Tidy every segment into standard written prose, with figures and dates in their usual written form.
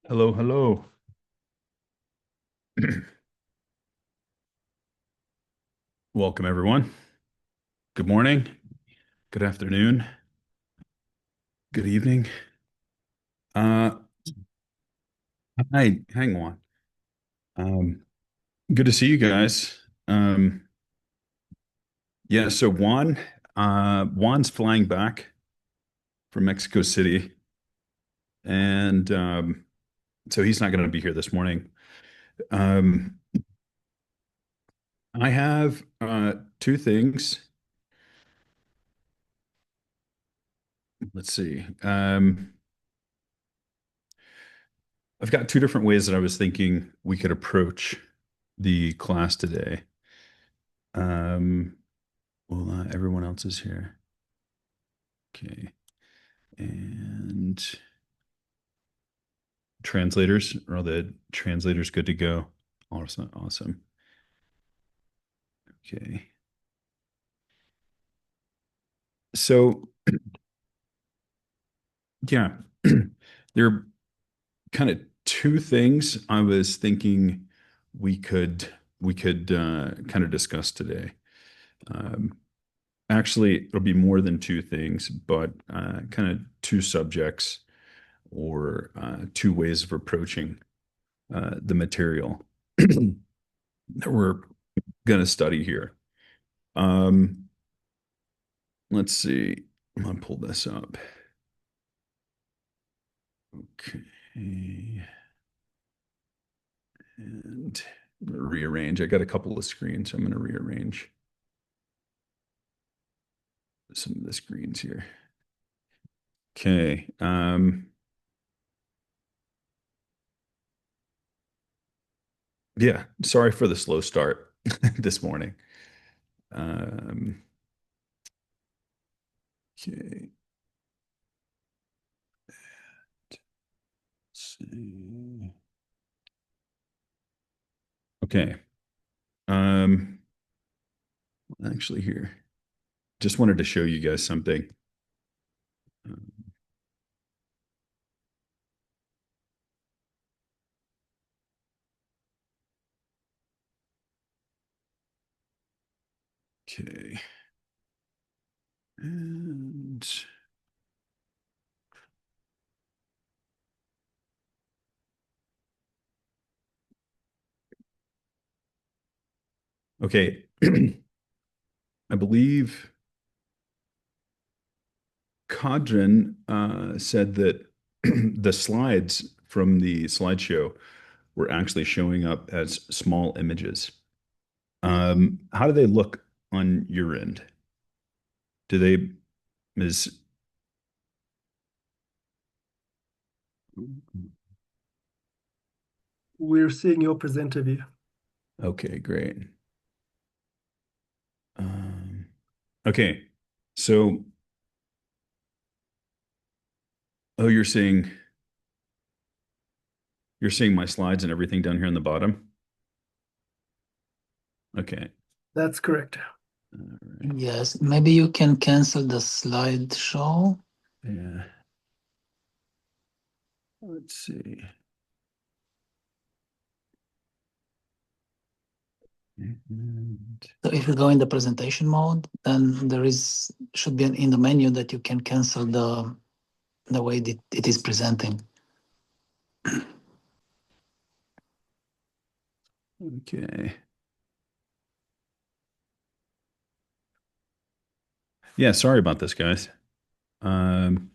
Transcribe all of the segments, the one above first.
Hello, hello. Welcome, everyone. Good morning, good afternoon, good evening. Uh, Hi, hang on. Um, Good to see you guys. Yeah, so Juan's flying back from Mexico City, and so he's not going to be here this morning. Um, I have two things. Let's see. I've got two different ways that I was thinking we could approach the class today. Um, Everyone else is here. Okay. And translators, are all the translators good to go? Awesome. Awesome. Okay. So, yeah, there are kind of two things I was thinking we could we could kind of discuss today. Um, Actually, it'll be more than two things, but kind of two subjects or two ways of approaching the material that we're going to study here. Um, let's see. I'm going to pull this up. Okay. And rearrange. I got a couple of screens, so I'm going to rearrange some of the screens here. Okay. Yeah, sorry for the slow start this morning. Um, okay. Let's see. Okay. Um, actually here. Just wanted to show you guys something. Okay. And okay. I believe Kadrin said that the slides from the slideshow were actually showing up as small images. How do they look on your end? Do they, is, We're seeing your presenter view. okay, great. Um, okay, so, oh, you're seeing my slides and everything down here on the bottom? Okay. That's correct. All right. Yes, maybe you can cancel the slideshow. Yeah. Let's see. And So if you go in the presentation mode, then there is should be in the menu that you can cancel the way that it is presenting. okay. Yeah, sorry about this, guys. Um,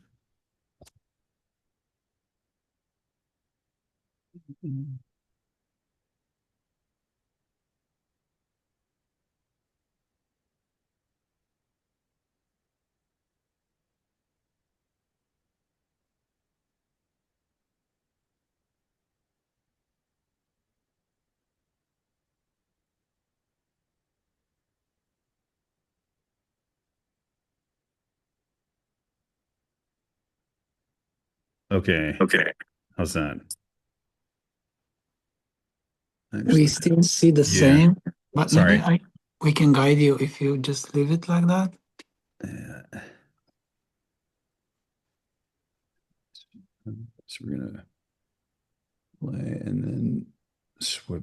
okay. Okay. How's that? We Actually, still see the yeah. same, but maybe Sorry. I we can guide you if you just leave it like that. Uh, so we're gonna. Play and then swip.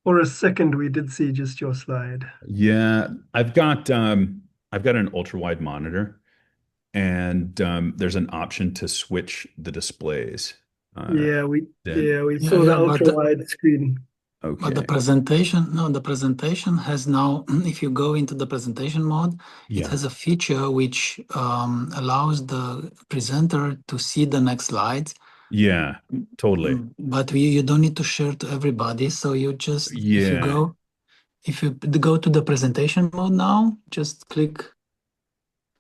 For a second, we did see just your slide. Yeah, I've got an ultra wide monitor, and there's an option to switch the displays. Uh, then Yeah, we Yeah, saw the yeah, ultra wide screen. but the okay, presentation, no, the presentation has now, if you go into the presentation mode, it yeah, has a feature which allows the presenter to see the next slides. yeah, totally, But you don't need to share to everybody. So you just, yeah, if you go to the presentation mode now, just click,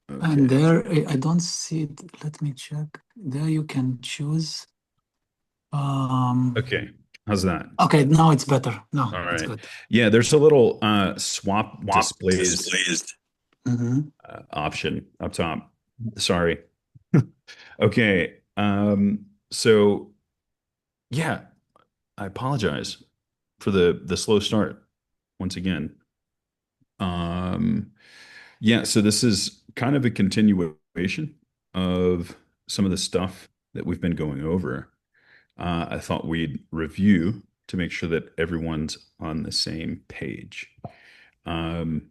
and okay, there, I don't see it. Let me check. There you can choose. Um, okay. How's that? okay, now it's better. No, All it's right. good. Yeah, there's a little swap Swap displays displays. Mm-hmm. option up top. Sorry. Okay. So yeah, I apologize for the slow start once again. Um, yeah, so this is kind of a continuation of some of the stuff that we've been going over. I thought we'd review to make sure that everyone's on the same page. Um,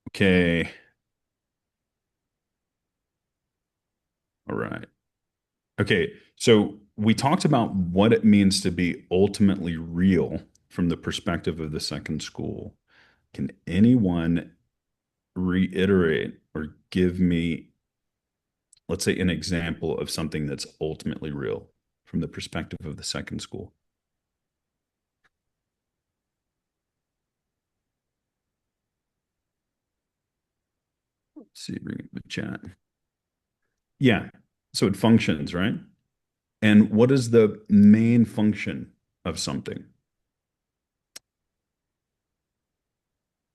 okay. All right. Okay. So we talked about what it means to be ultimately real from the perspective of the second school. Can anyone reiterate or give me, let's say, an example of something that's ultimately real from the perspective of the second school? Let's see, bring up the chat. Yeah. So it functions, right? And what is the main function of something?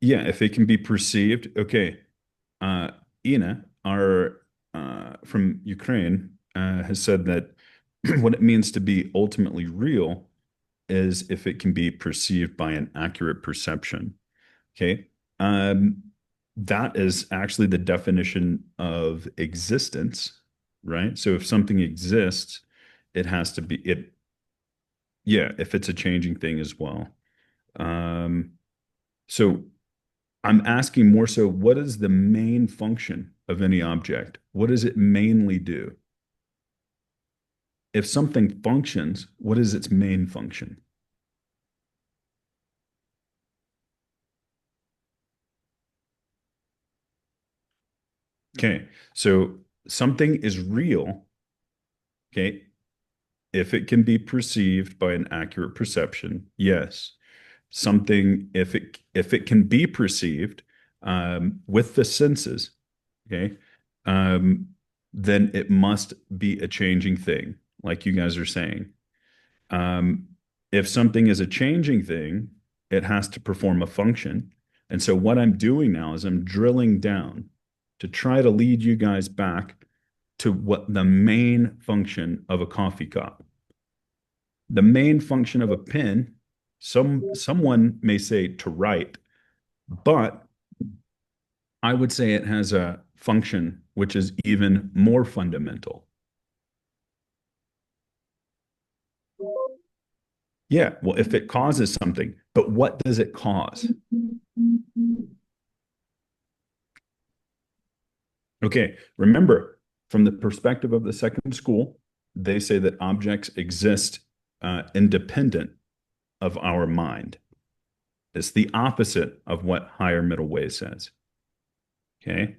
Yeah, if it can be perceived. Okay. Ina, our from Ukraine, has said that what it means to be ultimately real is if it can be perceived by an accurate perception. Okay. Um, that is actually the definition of existence, right? So if something exists, it has to be it, yeah, if it's a changing thing as well. Um, so I'm asking more so, what is the main function of any object? What does it mainly do? If something functions, what is its main function? Okay, so something is real, okay, if it can be perceived by an accurate perception, yes. Something, if it can be perceived with the senses, okay, um, then it must be a changing thing, like you guys are saying. Um, if something is a changing thing, it has to perform a function. And so what I'm doing now is I'm drilling down to try to lead you guys back to what the main function of a coffee cup. The main function of a pen, someone may say to write, but I would say it has a function which is even more fundamental. Yeah, well, if it causes something, but what does it cause? Okay, remember, from the perspective of the second school, they say that objects exist independent of our mind. It's the opposite of what higher middle way says. Okay,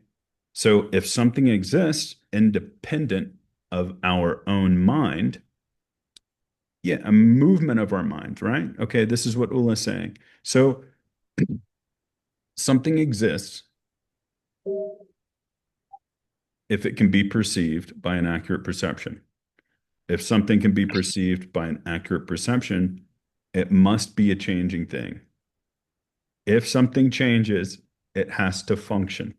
so if something exists independent of our own mind, yeah, a movement of our mind, right? Okay, this is what Ula is saying. So something exists if it can be perceived by an accurate perception. If something can be perceived by an accurate perception, it must be a changing thing. If something changes, it has to function.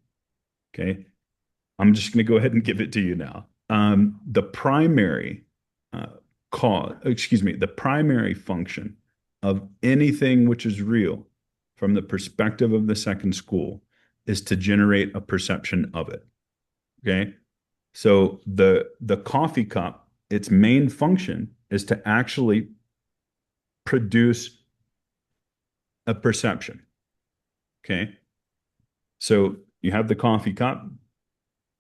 Okay. I'm just going to go ahead and give it to you now. The primary uh, the primary function of anything which is real from the perspective of the second school is to generate a perception of it. Okay. So the coffee cup, its main function is to actually produce a perception. Okay. So you have the coffee cup,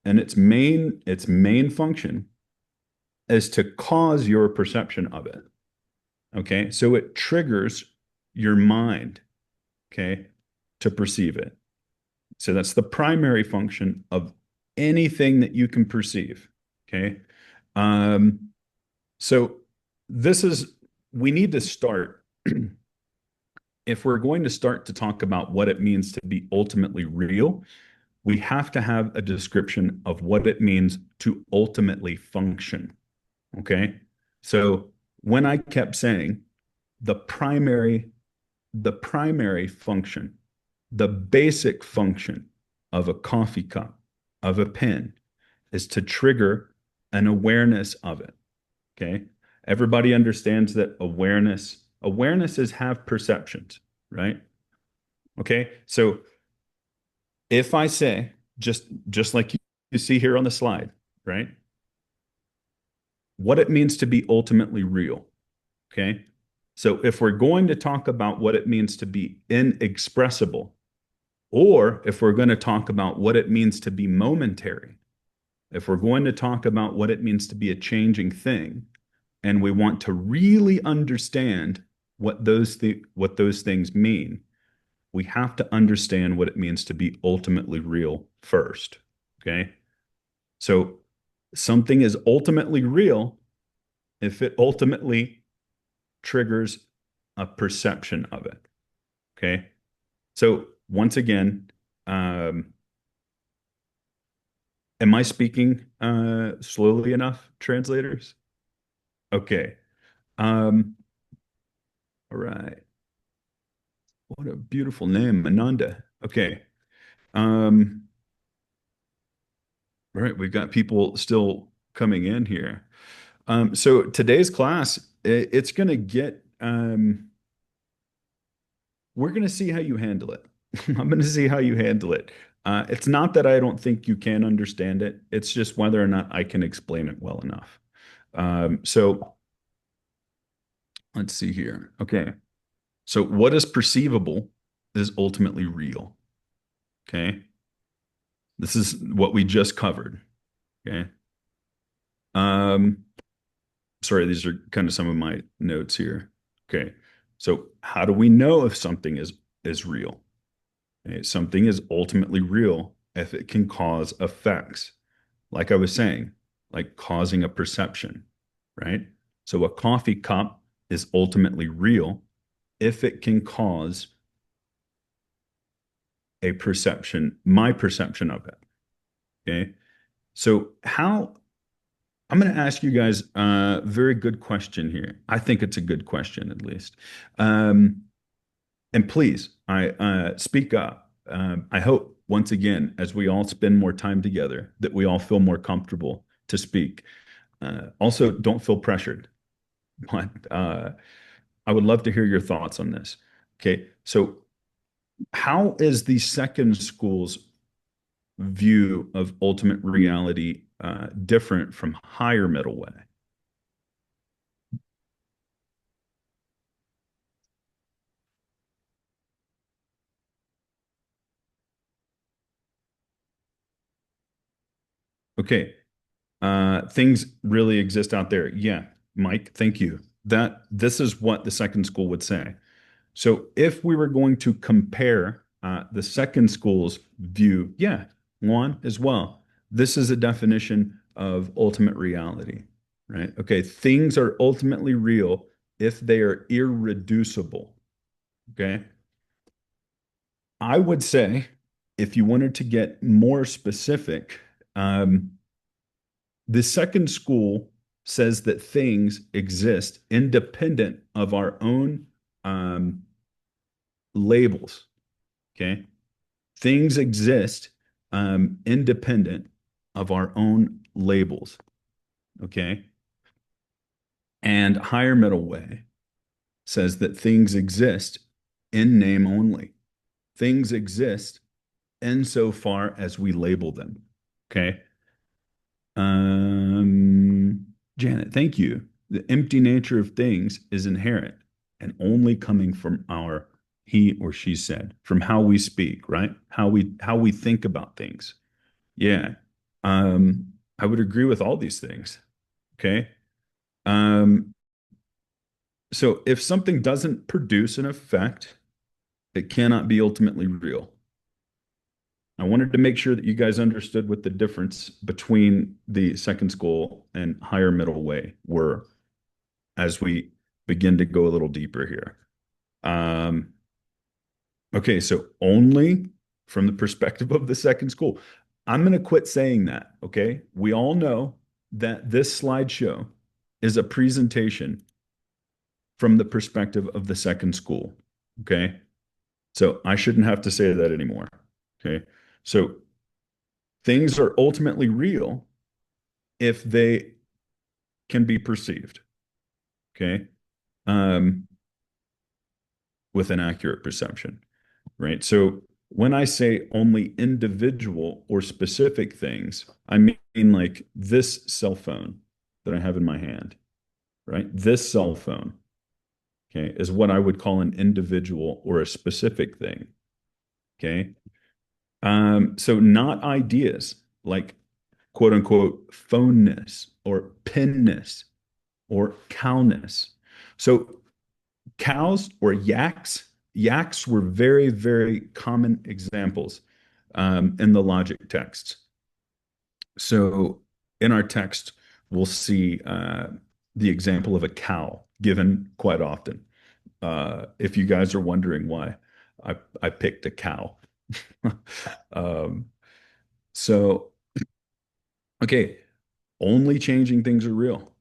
and its main function is to cause your perception of it. Okay. So it triggers your mind, okay, to perceive it. So that's the primary function of anything that you can perceive. Okay. Um, so this is, we need to start, if we're going to start to talk about what it means to be ultimately real, we have to have a description of what it means to ultimately function. Okay. So when I kept saying the primary, the primary function, the basic function of a coffee cup, of a pen, is to trigger an awareness of it. Okay. Everybody understands that awarenesses have perceptions, right? Okay. So if I say, just like you see here on the slide, right? What it means to be ultimately real. Okay. So if we're going to talk about what it means to be inexpressible, or if we're going to talk about what it means to be momentary, if we're going to talk about what it means to be a changing thing, and we want to really understand what those things mean, we have to understand what it means to be ultimately real first. Okay. So something is ultimately real if it ultimately triggers a perception of it. Okay. So once again, am I speaking slowly enough, translators? Okay. Um, all right. What a beautiful name, Ananda. Okay. Um, all right, we've got people still coming in here. So today's class, it's going to get, we're going to see how you handle it. I'm going to see how you handle it. It's not that I don't think you can understand it. It's just whether or not I can explain it well enough. So let's see here. Okay. So what is perceivable is ultimately real. Okay. This is what we just covered. Okay. Um, sorry, these are kind of some of my notes here. Okay. So how do we know if something is real? Okay. Something is ultimately real if it can cause effects. Like I was saying, like causing a perception, right? So a coffee cup is ultimately real if it can cause a perception, my perception of it. Okay. So how I'm going to ask you guys a very good question here. I think it's a good question, at least. Um, and please, I speak up. I hope once again, as we all spend more time together, that we all feel more comfortable to speak. Also, don't feel pressured. But I would love to hear your thoughts on this. Okay, so how is the second school's view of ultimate reality different from higher middle way? Okay, things really exist out there. Yeah, Mike, thank you. That this is what the second school would say. So if we were going to compare the second school's view, yeah, Juan as well. This is a definition of ultimate reality, right? Okay, things are ultimately real if they are irreducible. Okay. I would say if you wanted to get more specific, um, the second school says that things exist independent of our own um, labels. Okay. Things exist independent of our own labels. Okay. And higher middle way says that things exist in name only. Things exist insofar as we label them. Okay. Janet, thank you. The empty nature of things is inherent and only coming from our he or she said, from how we speak, right? How we think about things. Yeah. I would agree with all these things. Okay. Um, so if something doesn't produce an effect, it cannot be ultimately real. I wanted to make sure that you guys understood what the difference between the second school and higher middle way were as we begin to go a little deeper here. Um, okay, so only from the perspective of the second school. I'm going to quit saying that. Okay. We all know that this slideshow is a presentation from the perspective of the second school. Okay. So I shouldn't have to say that anymore. Okay. So things are ultimately real if they can be perceived. Okay. Um, with an accurate perception, right? So when I say only individual or specific things, I mean like this cell phone that I have in my hand, right? This cell phone, okay, is what I would call an individual or a specific thing. Okay. So not ideas like quote unquote phoneness or pinness or cowness. So cows or yaks were very, very common examples in the logic texts. So in our text, we'll see the example of a cow given quite often. If you guys are wondering why I picked a cow. um, so, okay, only changing things are real.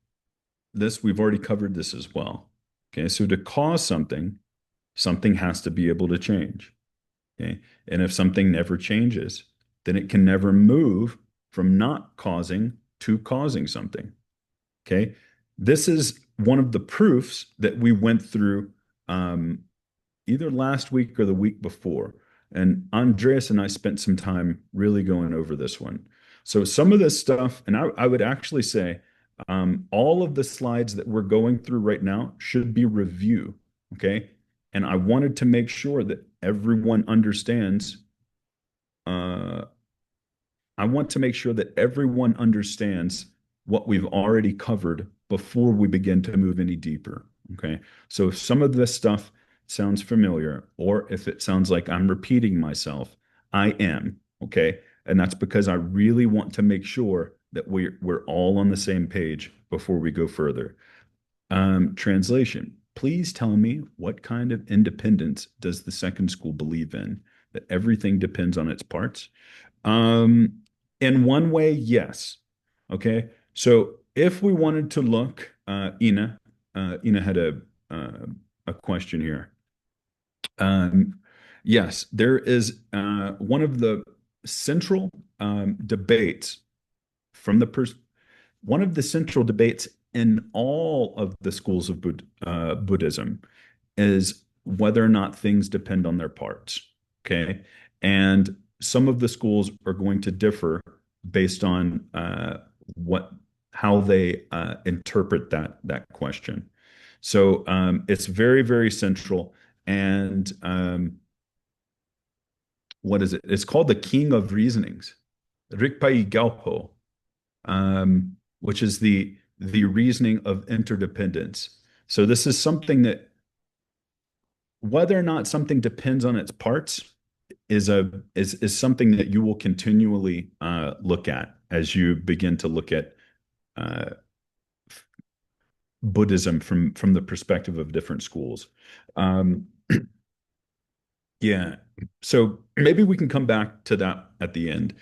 This, we've already covered this as well. Okay, so to cause something, something has to be able to change. Okay. And if something never changes, then it can never move from not causing to causing something. Okay. This is one of the proofs that we went through either last week or the week before. And Andreas and I spent some time really going over this one. So some of this stuff, and I would actually say all of the slides that we're going through right now should be review. Okay. And I wanted to make sure that everyone understands. Uh, I want to make sure that everyone understands what we've already covered before we begin to move any deeper. Okay. So if some of this stuff sounds familiar, or if it sounds like I'm repeating myself, I am. Okay. And that's because I really want to make sure that we're all on the same page before we go further. Translation. Please tell me what kind of independence does the second school believe in? That everything depends on its parts? Um, in one way, yes. Okay. So if we wanted to look, Ina had a question here. Yes, there is one of the central debates from the one of the central debates in all of the schools of Buddhism is whether or not things depend on their parts. Okay. And some of the schools are going to differ based on what how they interpret that question. So it's very, very central. And what is it? It's called the King of Reasonings, Rikpai Gyalpo, which is the reasoning of interdependence. So this is something that whether or not something depends on its parts is something that you will continually look at as you begin to look at uh, Buddhism from the perspective of different schools. Um, yeah, so maybe we can come back to that at the end.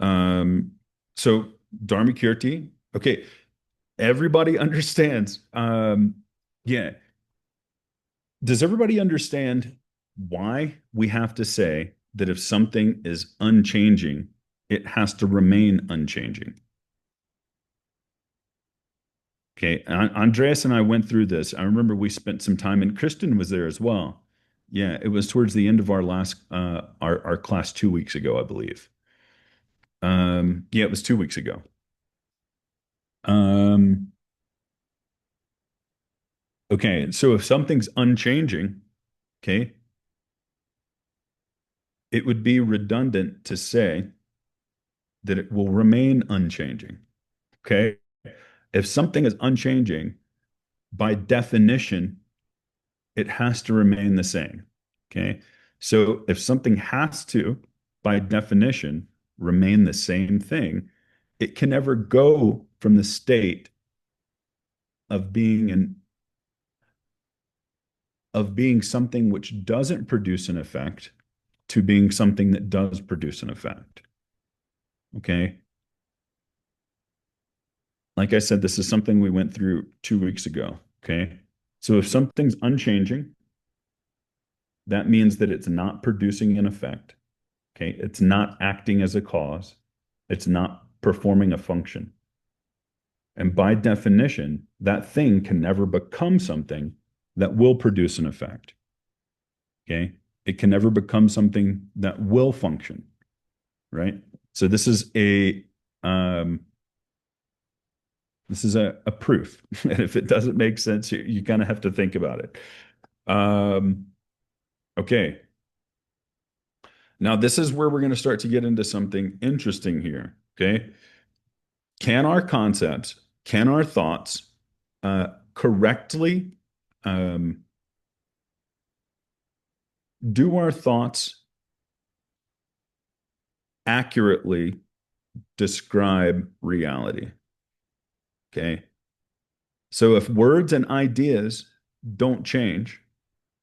Um, so Dharmakirti, okay, everybody understands. Yeah, does everybody understand why we have to say that if something is unchanging, it has to remain unchanging? Okay. Andreas and I went through this. I remember we spent some time, and Kristen was there as well. Yeah, it was towards the end of our last our class 2 weeks ago, I believe. Yeah, it was 2 weeks ago. Um, okay, so if something's unchanging, okay, it would be redundant to say that it will remain unchanging. Okay. If something is unchanging, by definition, it has to remain the same. Okay. So if something has to, by definition, remain the same thing, it can never go from the state of being something which doesn't produce an effect to being something that does produce an effect. Okay. Like I said, this is something we went through 2 weeks ago. Okay. So if something's unchanging, that means that it's not producing an effect. Okay. It's not acting as a cause. It's not performing a function. And by definition, that thing can never become something that will produce an effect. Okay. It can never become something that will function. Right. So um, this is a proof. And if it doesn't make sense, you kind of have to think about it. Um, okay. Now, this is where we're going to start to get into something interesting here. Okay. Can our concepts, can our thoughts correctly, um, do our thoughts accurately describe reality? Okay. So if words and ideas don't change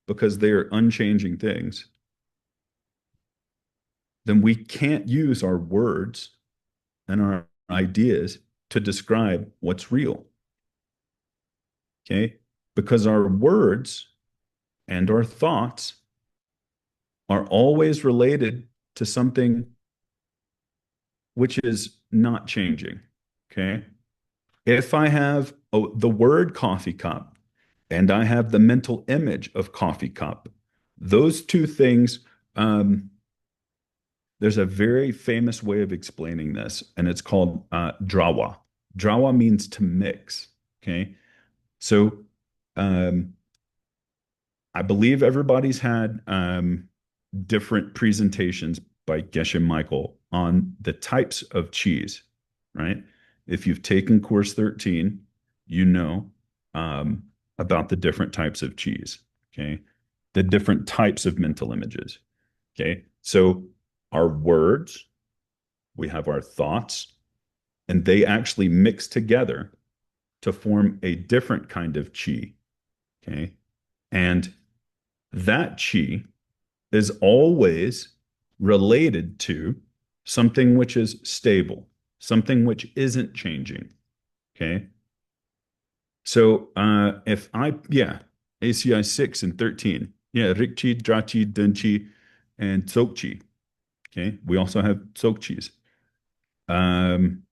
because they are unchanging things, then we can't use our words and our ideas to describe what's real. Okay. Because our words and our thoughts are always related to something which is not changing. Okay. If I have the word coffee cup and I have the mental image of coffee cup, those two things, there's a very famous way of explaining this, and it's called drawa. Drawa means to mix. Okay. So um, I believe everybody's had different presentations by Geshe Michael on the types of cheese, right? If you've taken course 13, you know um, about the different types of cheese, okay? The different types of mental images, okay? So our words, we have our thoughts, and they actually mix together to form a different kind of chi, okay? And that chi is always related to something which is stable, something which isn't changing. Okay. So if yeah, ACI 6 and 13. Yeah, Rikchi, Drachi, Dunchi, and Tsokchi. Okay. We also have Tsokchis. Um,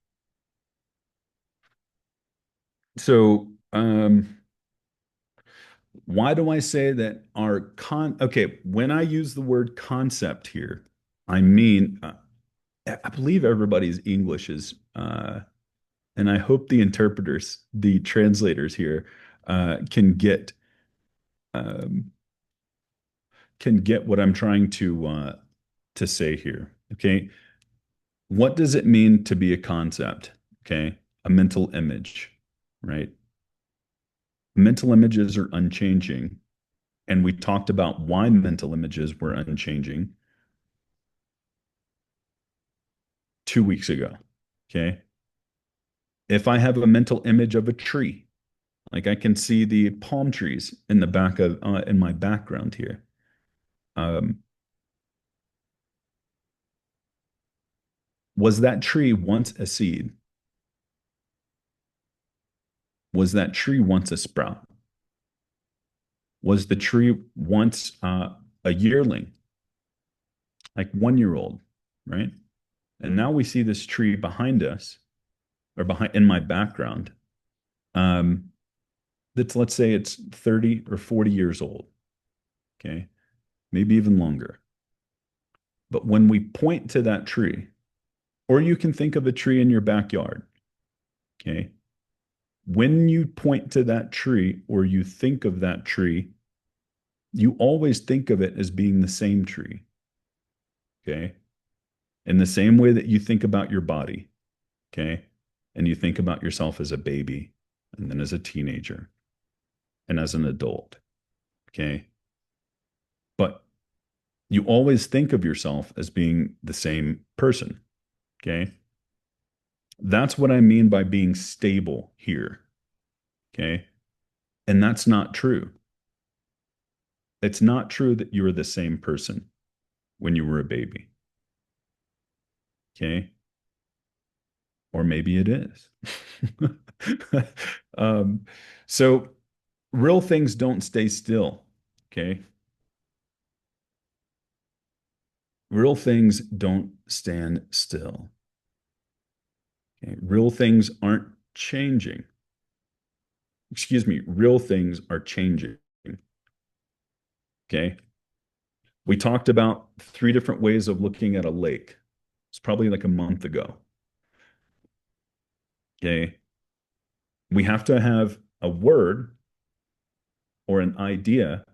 so why do I say that okay, when I use the word concept here, I mean, I believe everybody's English is, and I hope the interpreters, the translators here, can um, get what I'm trying to say here. Okay, what does it mean to be a concept? Okay, a mental image, right? Mental images are unchanging, and we talked about why mental images were unchanging 2 weeks ago. Okay, if I have a mental image of a tree, like I can see the palm trees in the back of in my background here. Um, was that tree once a seed? Was that tree once a sprout? Was the tree once a yearling, like 1 year old, right? And now we see this tree behind us, or behind in my background. Um, that's, let's say it's 30 or 40 years old. Okay, maybe even longer. But when we point to that tree, or you can think of a tree in your backyard. Okay. when you point to that tree or you think of that tree, you always think of it as being the same tree. Okay. In the same way that you think about your body. Okay. And you think about yourself as a baby and then as a teenager and as an adult. Okay. But you always think of yourself as being the same person. Okay. That's what I mean by being stable here. Okay. And that's not true. It's not true that you were the same person when you were a baby. Okay. Or maybe it is. um, so real things don't stay still. Okay. Real things don't stand still. Okay. Real things aren't changing. Excuse me. Real things are changing. Okay. We talked about 3 different ways of looking at a lake. It's probably like a month ago. Okay. We have to have a word or an idea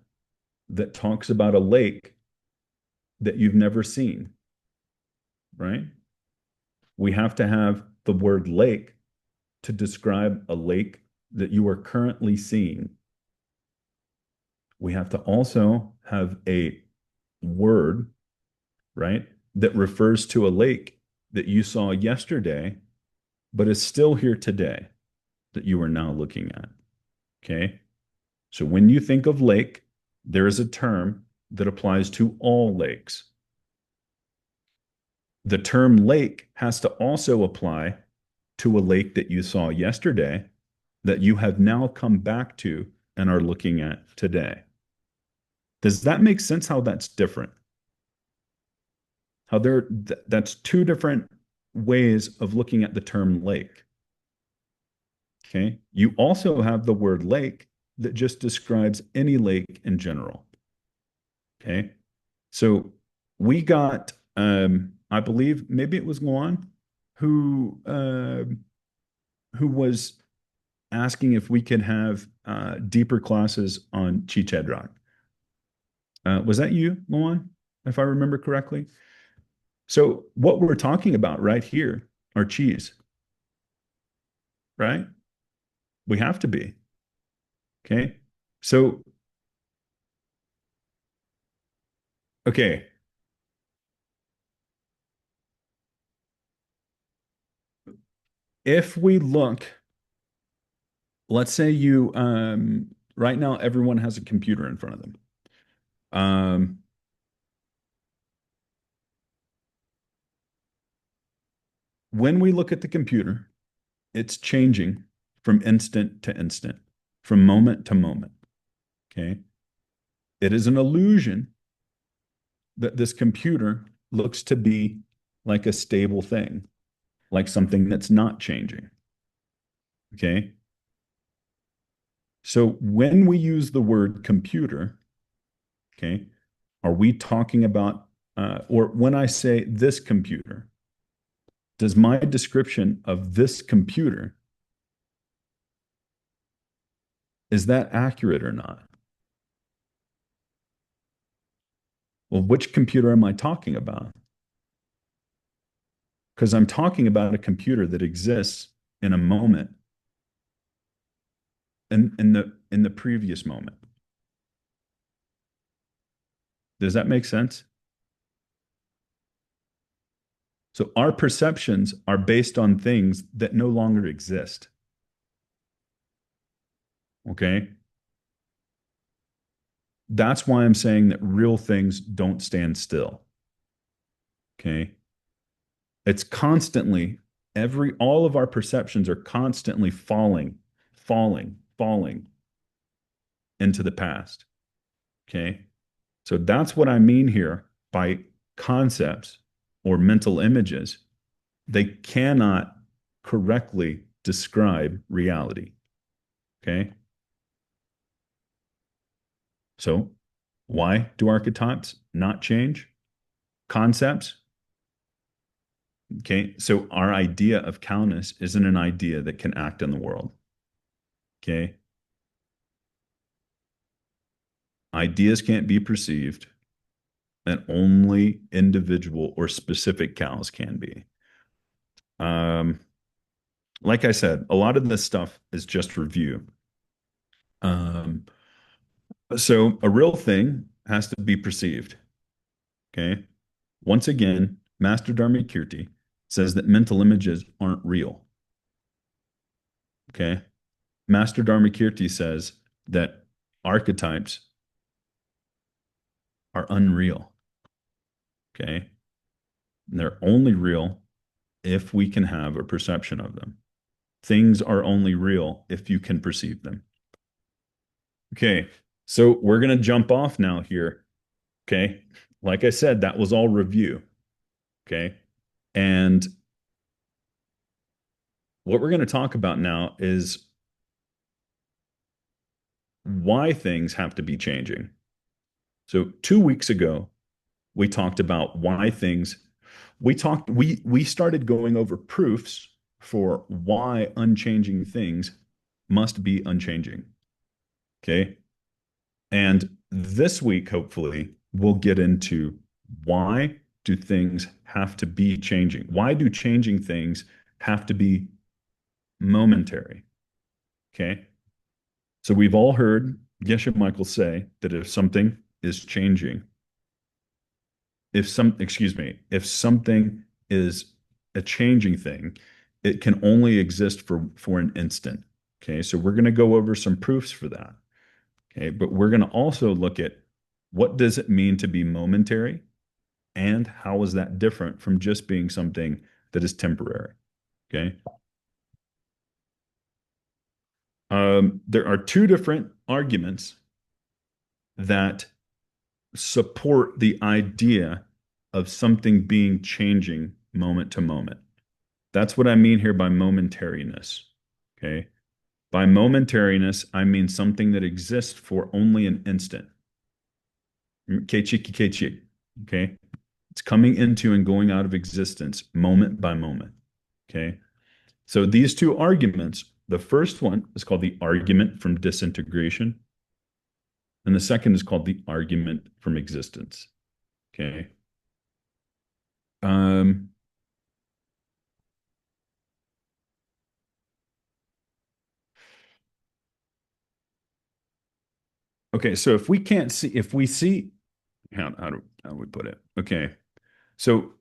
that talks about a lake that you've never seen, right? We have to have the word lake to describe a lake that you are currently seeing. We have to also have a word, right, that refers to a lake that you saw yesterday, but is still here today that you are now looking at. Okay. So when you think of lake, there is a term that applies to all lakes. The term lake has to also apply to a lake that you saw yesterday that you have now come back to and are looking at today. Does that make sense how that's different? How that's 2 different ways of looking at the term lake. Okay. You also have the word lake that just describes any lake in general. Okay. So we got, I believe maybe it was Luan who was asking if we could have deeper classes on Chichedrock. Was that you, Luan, if I remember correctly? So what we're talking about right here are cheese, right? We have to be. Okay. So, okay. If we look, let's say you, right now, everyone has a computer in front of them. When we look at the computer, it's changing from instant to instant, from moment to moment. Okay. It is an illusion that this computer looks to be like a stable thing, like something that's not changing. Okay. So when we use the word computer, okay, are we talking about, or when I say this computer, does my description of this computer, is that accurate or not? Well, which computer am I talking about? Because I'm talking about a computer that exists in a moment, in the previous moment. Does that make sense? So our perceptions are based on things that no longer exist. Okay. That's why I'm saying that real things don't stand still. Okay. It's constantly, all of our perceptions are constantly falling into the past. Okay. So that's what I mean here by concepts or mental images. They cannot correctly describe reality. Okay. So why do archetypes not change? Concepts. Okay. So our idea of cowness isn't an idea that can act in the world. Okay. Ideas can't be perceived, and only individual or specific cows can be. Um, like I said, a lot of this stuff is just review. Um, so a real thing has to be perceived. Okay. Once again, Master Dharmakirti says that mental images aren't real. Okay. Master Dharmakirti says that archetypes are unreal. Okay. And they're only real if we can have a perception of them. Things are only real if you can perceive them. Okay. So we're going to jump off now here. Okay. Like I said, that was all review. Okay. And what we're going to talk about now is why things have to be changing. So 2 weeks ago, we talked about why things we started going over proofs for why unchanging things must be unchanging. Okay. And this week, hopefully, we'll get into why do things have to be changing? Why do changing things have to be momentary? Okay. So we've all heard Geshe Michael say that if something is changing, if something is a changing thing, it can only exist for an instant. Okay. So we're going to go over some proofs for that. Okay. But we're going to also look at what does it mean to be momentary and how is that different from just being something that is temporary. Okay. There are two different arguments that support the idea of something being changing moment to moment. That's what I mean here by momentariness. Okay. By momentariness, I mean something that exists for only an instant. Keichiki keichi. Okay. It's coming into and going out of existence moment by moment. Okay. So these two arguments, the first one is called the argument from disintegration, and the second is called the argument from existence. Okay. Um, okay, so if we can't see, if we see, how do we put it? Okay, so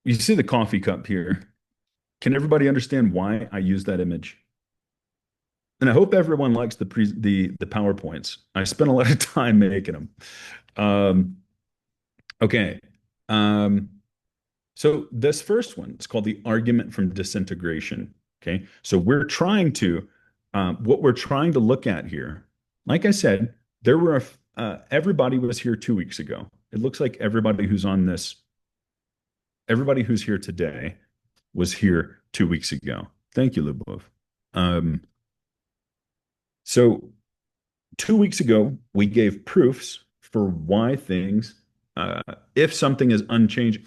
you see the coffee cup here. Can everybody understand why I use that image? And I hope everyone likes the PowerPoints. I spent a lot of time making them. Um, okay. Um, so this first one, it's called the argument from disintegration. Okay. So what we're trying to look at here, like I said, everybody was here 2 weeks ago. It looks like everybody who's here today was here 2 weeks ago. Thank you, Lubov. Um, so 2 weeks ago, we gave proofs for why things, uh, if something is unchanging,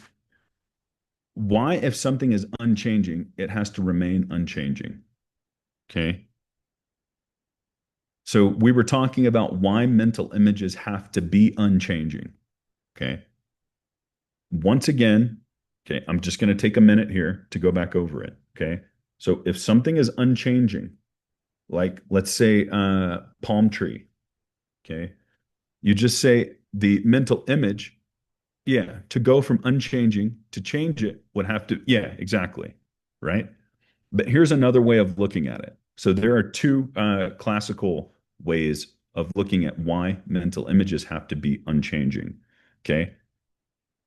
why, if something is unchanging, it has to remain unchanging. Okay. So we were talking about why mental images have to be unchanging. Okay. Once again, okay, I'm just going to take a minute here to go back over it. Okay. So if something is unchanging, like let's say palm tree, okay, you just say the mental image, yeah, to go from unchanging to change it would have to, yeah, exactly. Right. But here's another way of looking at it. So there are two classical ways of looking at why mental images have to be unchanging. Okay.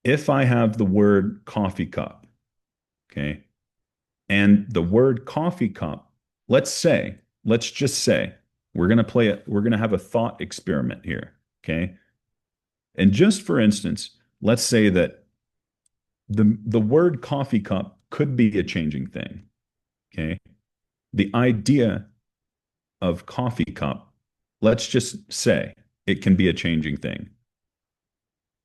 If I have the word coffee cup, okay, and the word coffee cup, let's just say, we're going to have a thought experiment here. Okay. And just for instance, let's say that the word coffee cup could be a changing thing. Okay. The idea of coffee cup, let's just say it can be a changing thing.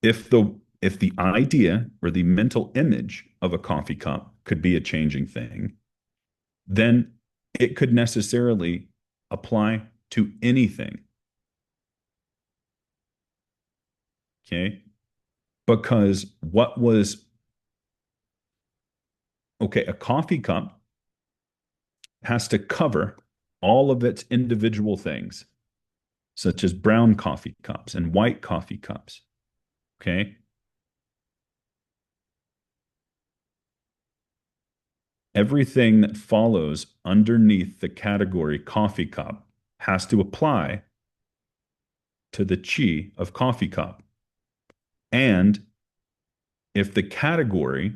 If the idea or the mental image of a coffee cup could be a changing thing, then it could necessarily apply to anything. Okay. Because what was, okay, a coffee cup has to cover all of its individual things, such as brown coffee cups and white coffee cups. Okay. Everything that follows underneath the category coffee cup has to apply to the chi of coffee cup. And if the category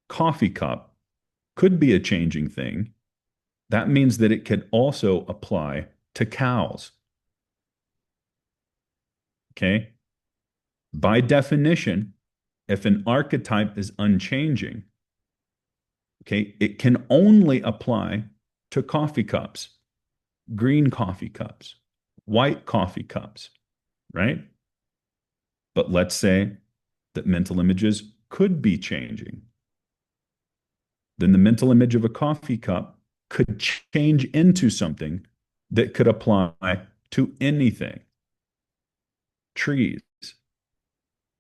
coffee cup could be a changing thing, that means that it could also apply to cows. Okay. By definition, if an archetype is unchanging, okay, it can only apply to coffee cups, green coffee cups, white coffee cups, right? But let's say that mental images could be changing. Then the mental image of a coffee cup could change into something that could apply to anything: trees,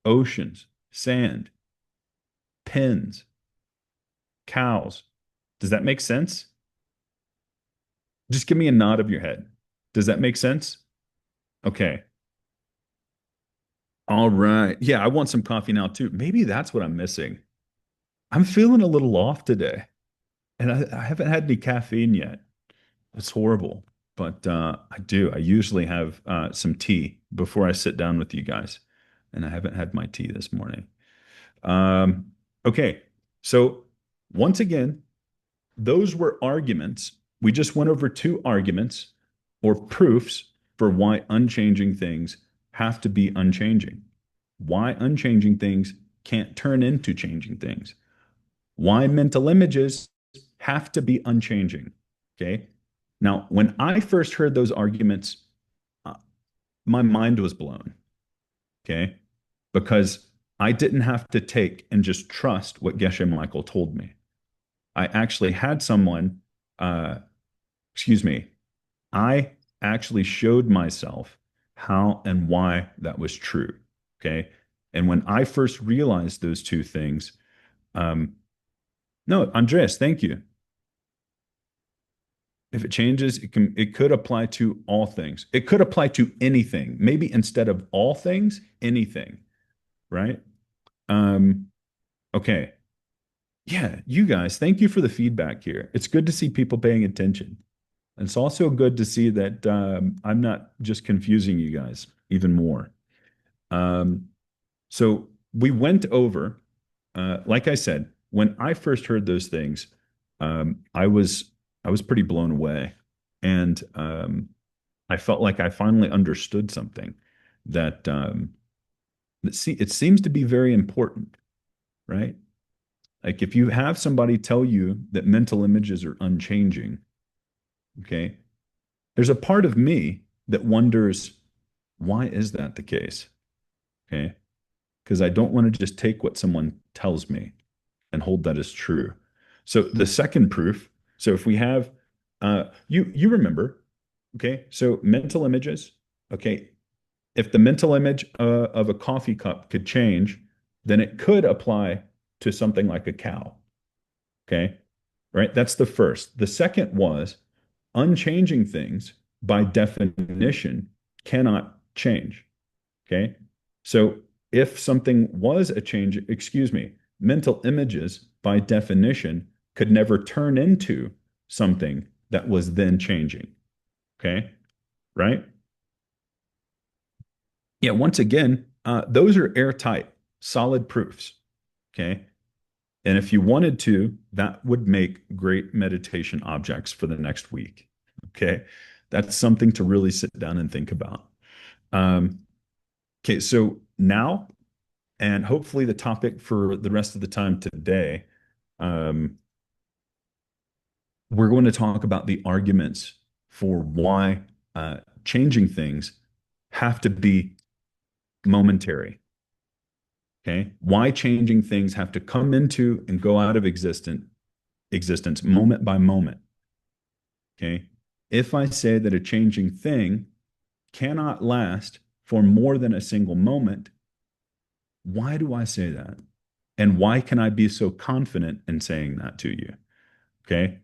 oceans, sand, pins, cows. Does that make sense? Just give me a nod of your head. Does that make sense? Okay. All right. Yeah, I want some coffee now too. Maybe that's what I'm missing. I'm feeling a little off today, and I haven't had any caffeine yet. It's horrible, but I do. I usually have some tea before I sit down with you guys, and I haven't had my tea this morning. Okay, so once again, those were arguments. We just went over two arguments or proofs for why unchanging things have to be unchanging, why unchanging things can't turn into changing things, why mental images have to be unchanging. Okay. Now, when I first heard those arguments, uh, my mind was blown. Okay. Because I didn't have to take and just trust what Geshe Michael told me. I actually had someone, uh, excuse me, I actually showed myself how and why that was true. Okay. And when I first realized those two things, um, no, Andreas, thank you. If it changes, it could apply to all things. It could apply to anything. Maybe instead of all things, anything, right? Um, okay. Yeah, you guys, thank you for the feedback here. It's good to see people paying attention. And it's also good to see that I'm not just confusing you guys even more. Um, so we went over, like I said, when I first heard those things, I was pretty blown away, and I felt like I finally understood something that it seems to be very important, right? Like if you have somebody tell you that mental images are unchanging, okay, there's a part of me that wonders, why is that the case? Okay. Because I don't want to just take what someone tells me and hold that as true. So the second proof, so if we have you remember, okay, so mental images, okay, if the mental image of a coffee cup could change, then it could apply to something like a cow. Okay. Right. That's the first. The second was unchanging things by definition cannot change. Okay. So if something was a change, excuse me, mental images by definition could never turn into something that was then changing. Okay. Right. Yeah. Once again, those are airtight, solid proofs. Okay. And if you wanted to, that would make great meditation objects for the next week. Okay. That's something to really sit down and think about. Um, okay. So now, and hopefully the topic for the rest of the time today, um, we're going to talk about the arguments for why changing things have to be momentary. Okay. Why changing things have to come into and go out of existence moment by moment. Okay. If I say that a changing thing cannot last for more than a single moment, why do I say that? And why can I be so confident in saying that to you? Okay.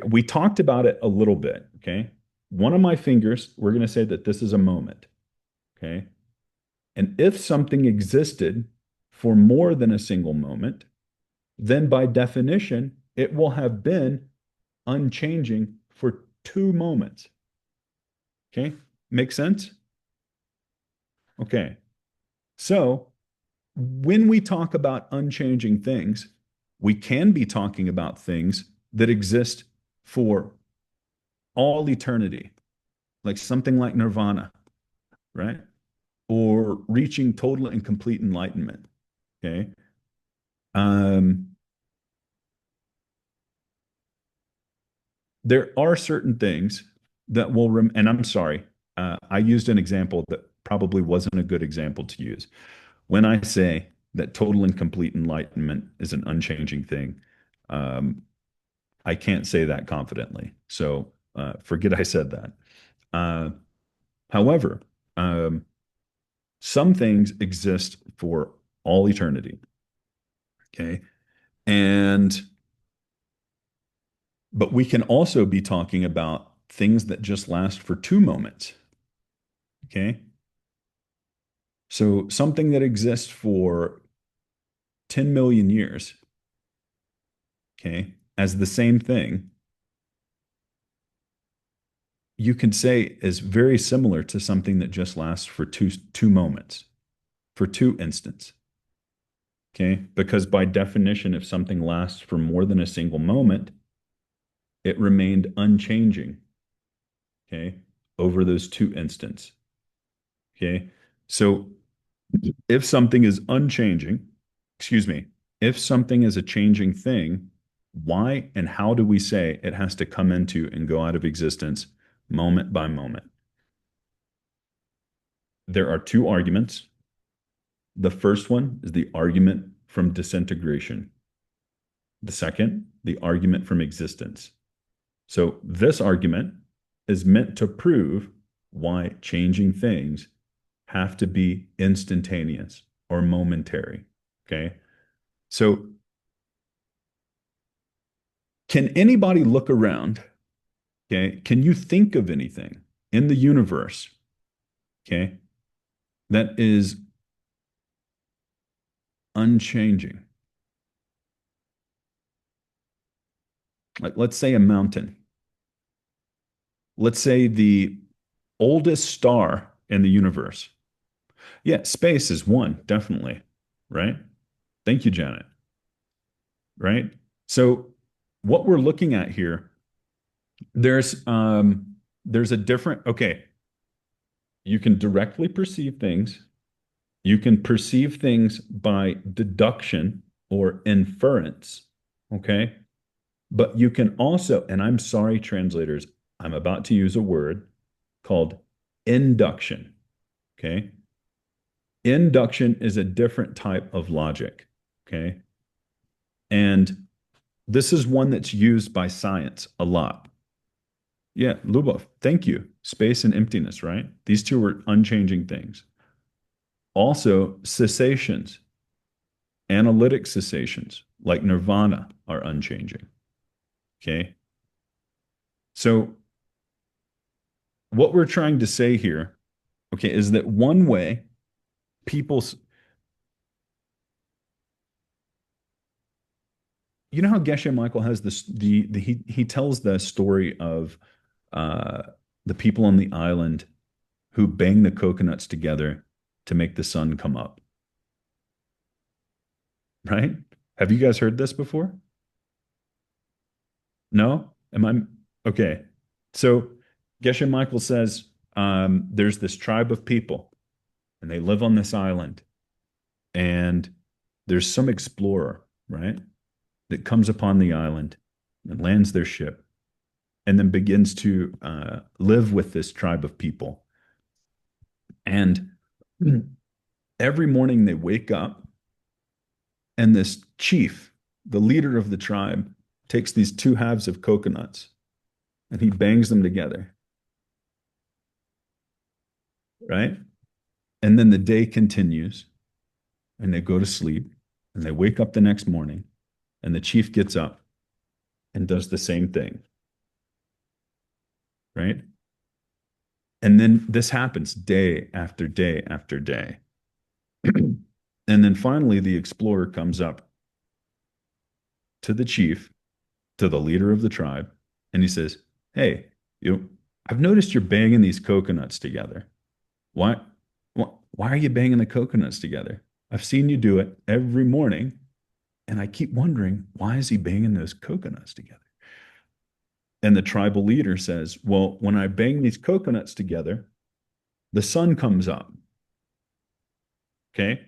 We talked about it a little bit. Okay. One of my fingers, we're going to say that this is a moment. Okay. And if something existed for more than a single moment, then by definition, it will have been unchanging for 2 moments. Okay. Make sense? Okay. So when we talk about unchanging things, we can be talking about things that exist for all eternity, like something like nirvana, right? Or reaching total and complete enlightenment. Okay. Um, there are certain things that will, and I'm sorry, I used an example that probably wasn't a good example to use. When I say that total and complete enlightenment is an unchanging thing, um, I can't say that confidently. So forget I said that. Uh, however, um, some things exist for all eternity. Okay. And, but we can also be talking about things that just last for 2 moments. Okay. So something that exists for 10 million years, okay, as the same thing, you can say is very similar to something that just lasts for two moments, for 2 instants. Okay. Because by definition, if something lasts for more than a single moment, it remained unchanging. Okay. Over those 2 instants. Okay. So if something is unchanging, excuse me, if something is a changing thing, why and how do we say it has to come into and go out of existence moment by moment? There are 2 arguments. The first one is the argument from disintegration. The second, the argument from existence. So this argument is meant to prove why changing things have to be instantaneous or momentary. Okay. So can anybody look around? Okay. Can you think of anything in the universe? Okay. That is unchanging. Like, let's say a mountain. Let's say the oldest star in the universe. Yeah, space is one, definitely. Right? Thank you, Janet. Right? So what we're looking at here, there's a different, okay, you can directly perceive things. You can perceive things by deduction or inference. Okay. But you can also, and I'm sorry, translators, I'm about to use a word called induction. Okay. Induction is a different type of logic. Okay. And this is one that's used by science a lot. Yeah, Lubov, thank you. Space and emptiness, right? These two are unchanging things. Also, cessations, analytic cessations like nirvana are unchanging. Okay. So, what we're trying to say here, okay, is that one way people, you know how Geshe Michael has this, he tells the story of uh, the people on the island who bang the coconuts together to make the sun come up, right? Have you guys heard this before? No? Am I okay? So Geshe Michael says there's this tribe of people and they live on this island, and there's some explorer, right, that comes upon the island and lands their ship and then begins to live with this tribe of people. And every morning they wake up, and this chief, the leader of the tribe, takes these 2 halves of coconuts and he bangs them together, right? And then the day continues and they go to sleep and they wake up the next morning and the chief gets up and does the same thing, right? And then this happens day after day after day. And then finally, the explorer comes up to the chief, to the leader of the tribe, and he says, "Hey, I've noticed you're banging these coconuts together. Why, why are you banging the coconuts together? I've seen you do it every morning, and I keep wondering, why is he banging those coconuts together?" And the tribal leader says, "Well, when I bang these coconuts together, the sun comes up." Okay.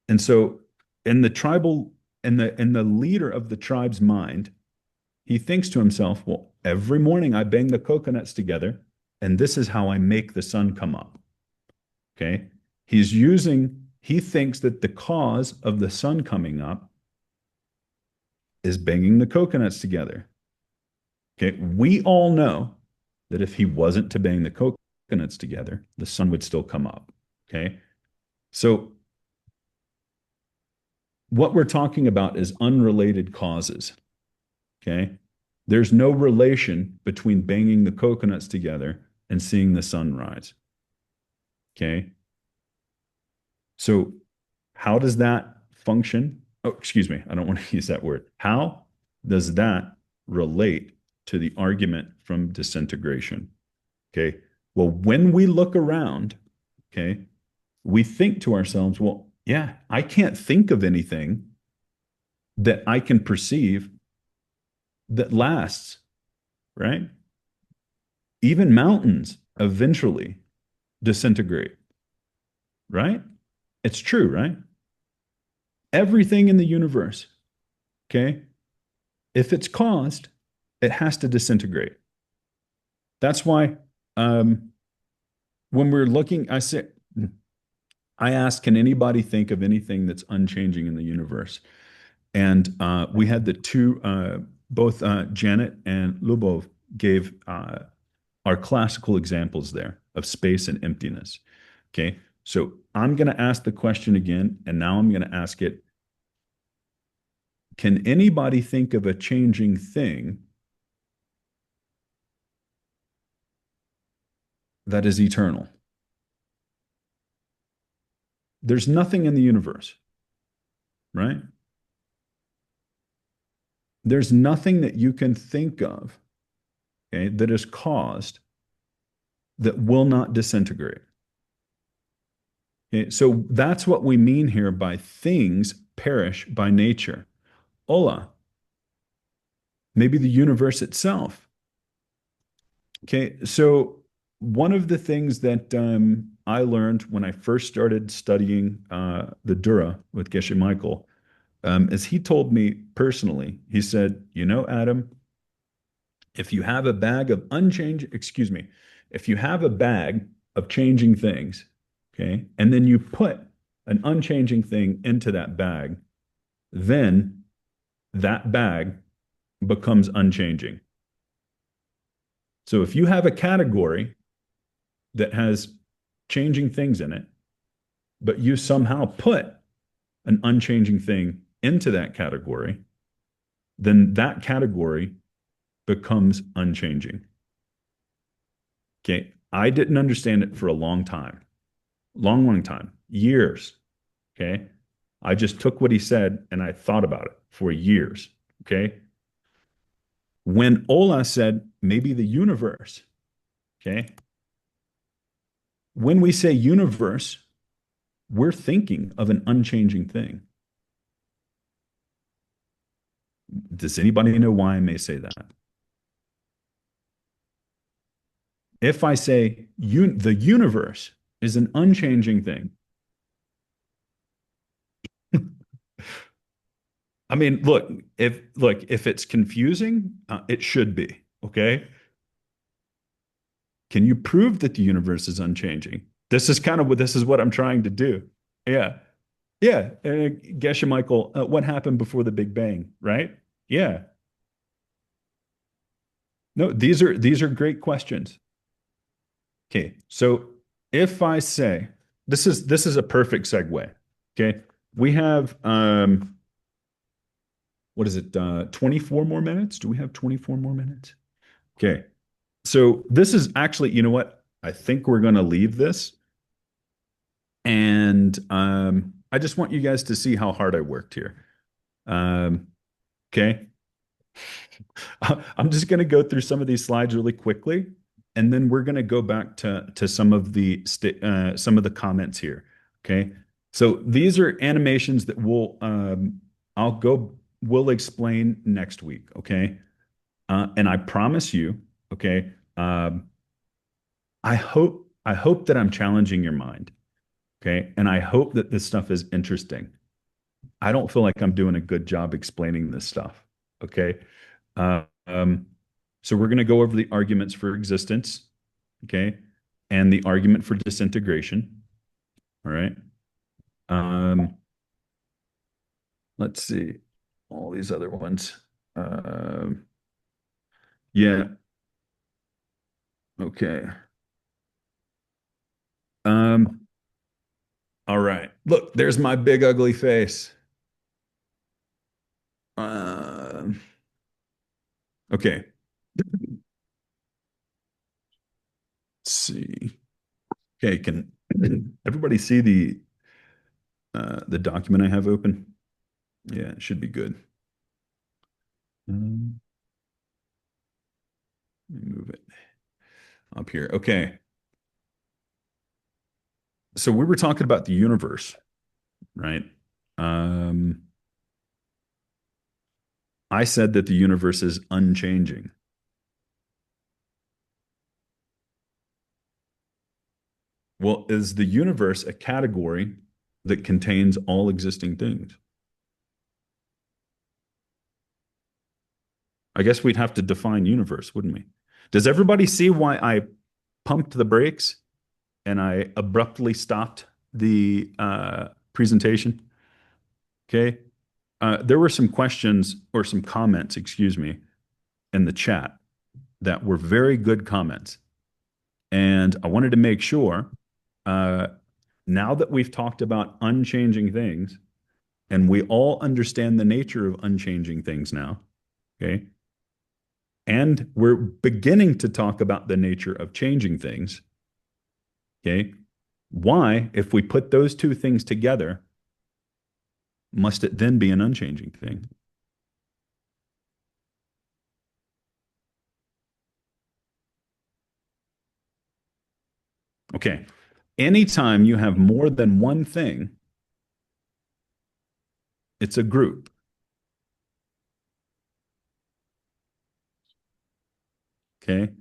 And so in the tribal in the leader of the tribe's mind, he thinks to himself, well, every morning I bang the coconuts together, and this is how I make the sun come up. Okay. He thinks that the cause of the sun coming up is banging the coconuts together. Okay. We all know that if he wasn't to bang the coconuts together, the sun would still come up. Okay. So what we're talking about is unrelated causes. Okay. There's no relation between banging the coconuts together and seeing the sun rise. Okay. So, how does that function? Oh, excuse me. I don't want to use that word. How does that relate to the argument from disintegration? Okay. Well, when we look around, okay, we think to ourselves, well, yeah, I can't think of anything that I can perceive that lasts, right? Even mountains eventually disintegrate, right? It's true, right? Everything in the universe, okay? If it's caused, it has to disintegrate. That's why when we're looking, I asked, can anybody think of anything that's unchanging in the universe? And we had the two, both Janet and Lubov gave are classical examples there of space and emptiness. Okay. So I'm going to ask the question again, and now I'm going to ask it. Can anybody think of a changing thing that is eternal? There's nothing in the universe, right? There's nothing that you can think of, okay, that is caused that will not disintegrate. Okay, so that's what we mean here by things perish by nature. Ola, maybe the universe itself. Okay, so one of the things that I learned when I first started studying the Dura with Geshe Michael is he told me personally, he said, Adam, if you have a bag of if you have a bag of changing things, okay, and then you put an unchanging thing into that bag, then that bag becomes unchanging. So if you have a category that has changing things in it, but you somehow put an unchanging thing into that category, then that category becomes unchanging. Okay. I didn't understand it for a long time, long time, years. Okay. I just took what he said and I thought about it for years. Okay. When Ola said maybe the universe, okay, when we say universe, we're thinking of an unchanging thing. Does anybody know why I may say that? If I say the universe is an unchanging thing, I mean, if it's confusing, it should be, okay? Can you prove that the universe is unchanging? This is what I'm trying to do. Yeah. Yeah. Geshe Michael, what happened before the Big Bang, right? Yeah. No, these are great questions. Okay, so if I say this is a perfect segue. Okay, we have what is it? 24 more minutes? Do we have 24 more minutes? Okay, so this is actually, you know what? I think we're going to leave this, and I just want you guys to see how hard I worked here. Um, okay, I'm just going to go through some of these slides really quickly, and then we're going to go back to some of the comments here. Okay, so these are animations that we'll explain next week. Okay, and I promise you, okay, I hope that I'm challenging your mind. Okay, and I hope that this stuff is interesting. I don't feel like I'm doing a good job explaining this stuff. Okay. Uh, um, so we're going to go over the arguments for existence, okay, and the argument for disintegration. All right. Um, let's see. All these other ones. Yeah. Okay. Um, all right. Look, there's my big ugly face. Okay. Let's see. Okay, can everybody see the document I have open? Yeah, it should be good. Um, Let me move it up here. Okay. So we were talking about the universe, right? Um, I said that the universe is unchanging. Well, is the universe a category that contains all existing things? I guess we'd have to define universe, wouldn't we? Does everybody see why I pumped the brakes and I abruptly stopped the presentation? Okay. There were some questions or some comments, excuse me, in the chat that were very good comments. And I wanted to make sure, uh, now that we've talked about unchanging things and we all understand the nature of unchanging things now, okay, and we're beginning to talk about the nature of changing things, okay, why, if we put those two things together, must it then be an unchanging thing? Okay. Anytime you have more than one thing, it's a group. Okay.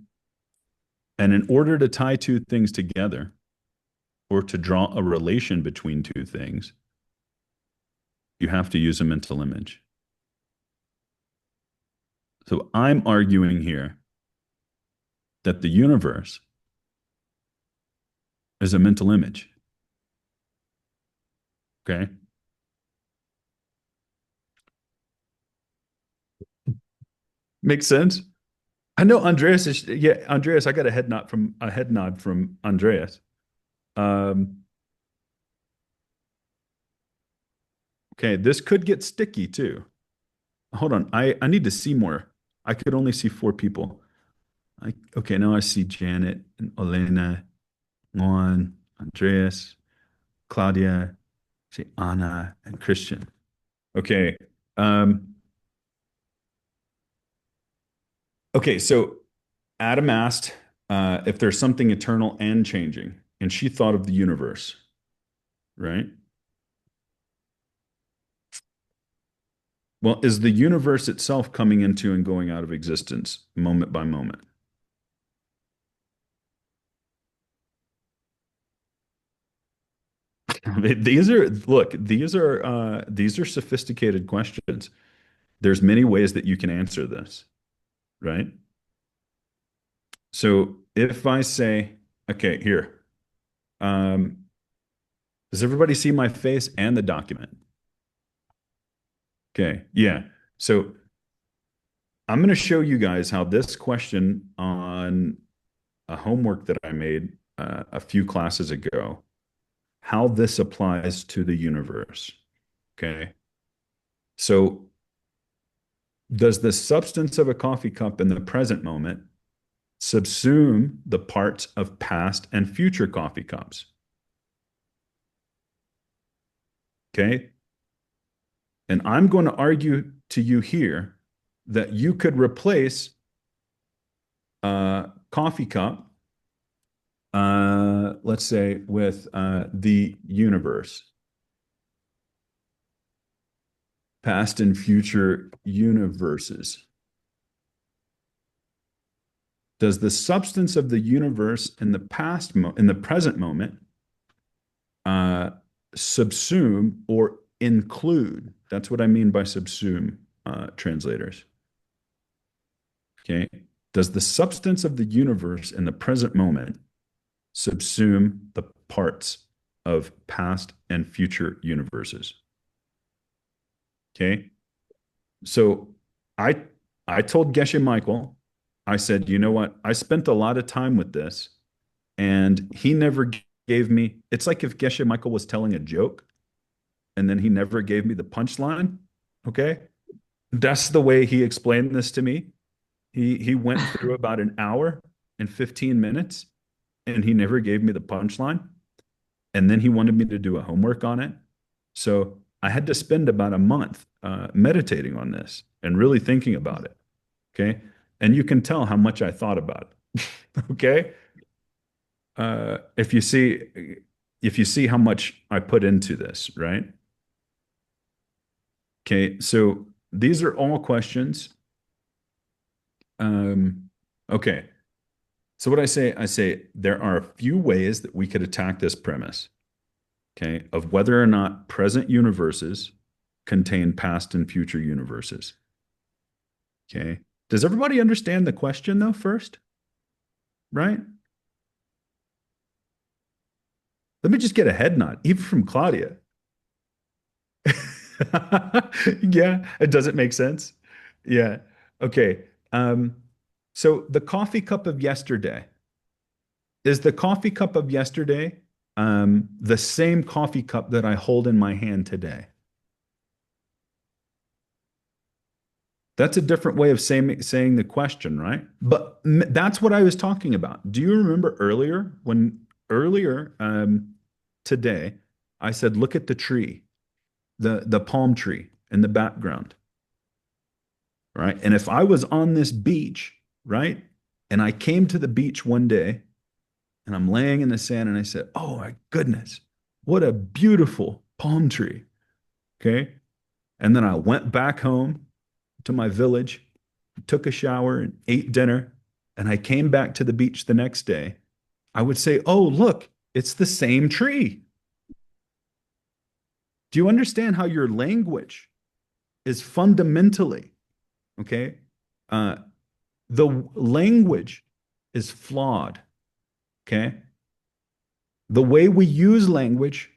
And in order to tie two things together or to draw a relation between two things, you have to use a mental image. So I'm arguing here that the universe is a mental image. Okay. Makes sense? I know Andreas is, yeah, Andreas, I got a head nod from Andreas. Um, okay, this could get sticky too. Hold on. I need to see more. I could only see four people. Okay, now I see Janet and Elena, Juan, Andreas, Claudia, see Anna and Christian. Okay. Um, okay, so Adam asked if there's something eternal and changing, and she thought of the universe, right? Well, is the universe itself coming into and going out of existence moment by moment? These are sophisticated questions. There's many ways that you can answer this, right? So if I say, okay, here, um, does everybody see my face and the document? Okay, yeah. So I'm going to show you guys how this question on a homework that I made a few classes ago, how this applies to the universe. Okay. So, does the substance of a coffee cup in the present moment subsume the parts of past and future coffee cups? Okay. And I'm going to argue to you here that you could replace a coffee cup, let's say, with the universe, past and future universes. Does the substance of the universe in in the present moment, uh, subsume or include? That's what I mean by subsume, translators. Okay. Does the substance of the universe in the present moment subsume the parts of past and future universes? Okay. So I I told Geshe Michael, I said, you know what? I spent a lot of time with this, and he never gave me. It's like if Geshe Michael was telling a joke, and then he never gave me the punchline. Okay. That's the way he explained this to me. He went through about an hour and 15 minutes, and he never gave me the punchline. And then he wanted me to do a homework on it. So I had to spend about a month meditating on this and really thinking about it. Okay. And you can tell how much I thought about it. Okay. If you see how much I put into this, right? Okay. So these are all questions. Okay. So what I say there are a few ways that we could attack this premise, okay, of whether or not present universes contain past and future universes. Okay. Does everybody understand the question though first? Right? Let me just get a head nod, even from Claudia. Yeah, it doesn't make sense. Yeah. Okay. Um, so the coffee cup of yesterday, is the coffee cup of yesterday the same coffee cup that I hold in my hand today? That's a different way of saying the question, right? But that's what I was talking about. Do you remember earlier today, I said, look at the tree, the palm tree in the background, right? And if I was on this beach, right, and I came to the beach one day and I'm laying in the sand and I said, oh my goodness, what a beautiful palm tree. Okay. And then I went back home to my village, took a shower and ate dinner, and I came back to the beach the next day. I would say, oh, look, it's the same tree. Do you understand how your language is fundamentally, okay? Uh, the language is flawed, okay? The way we use language,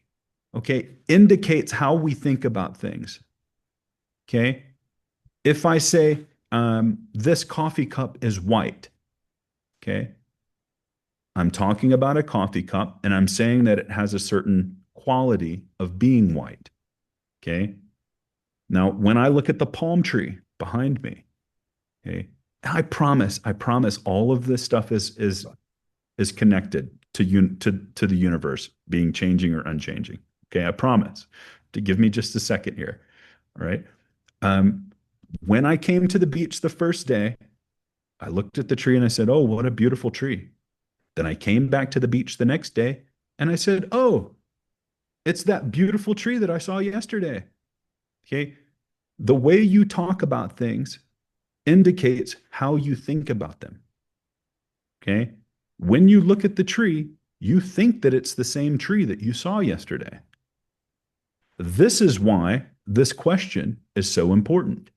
okay, indicates how we think about things, okay? If I say, this coffee cup is white, okay, I'm talking about a coffee cup and I'm saying that it has a certain quality of being white, okay? Now, when I look at the palm tree behind me, okay, I promise all of this stuff is connected to the universe being changing or unchanging. Okay, I promise. To give me just a second here. All right. Um, when I came to the beach the first day, I looked at the tree and I said, "Oh, what a beautiful tree." Then I came back to the beach the next day and I said, "Oh, it's that beautiful tree that I saw yesterday." Okay. The way you talk about things indicates how you think about them. Okay. When you look at the tree, you think that it's the same tree that you saw yesterday. This is why this question is so important.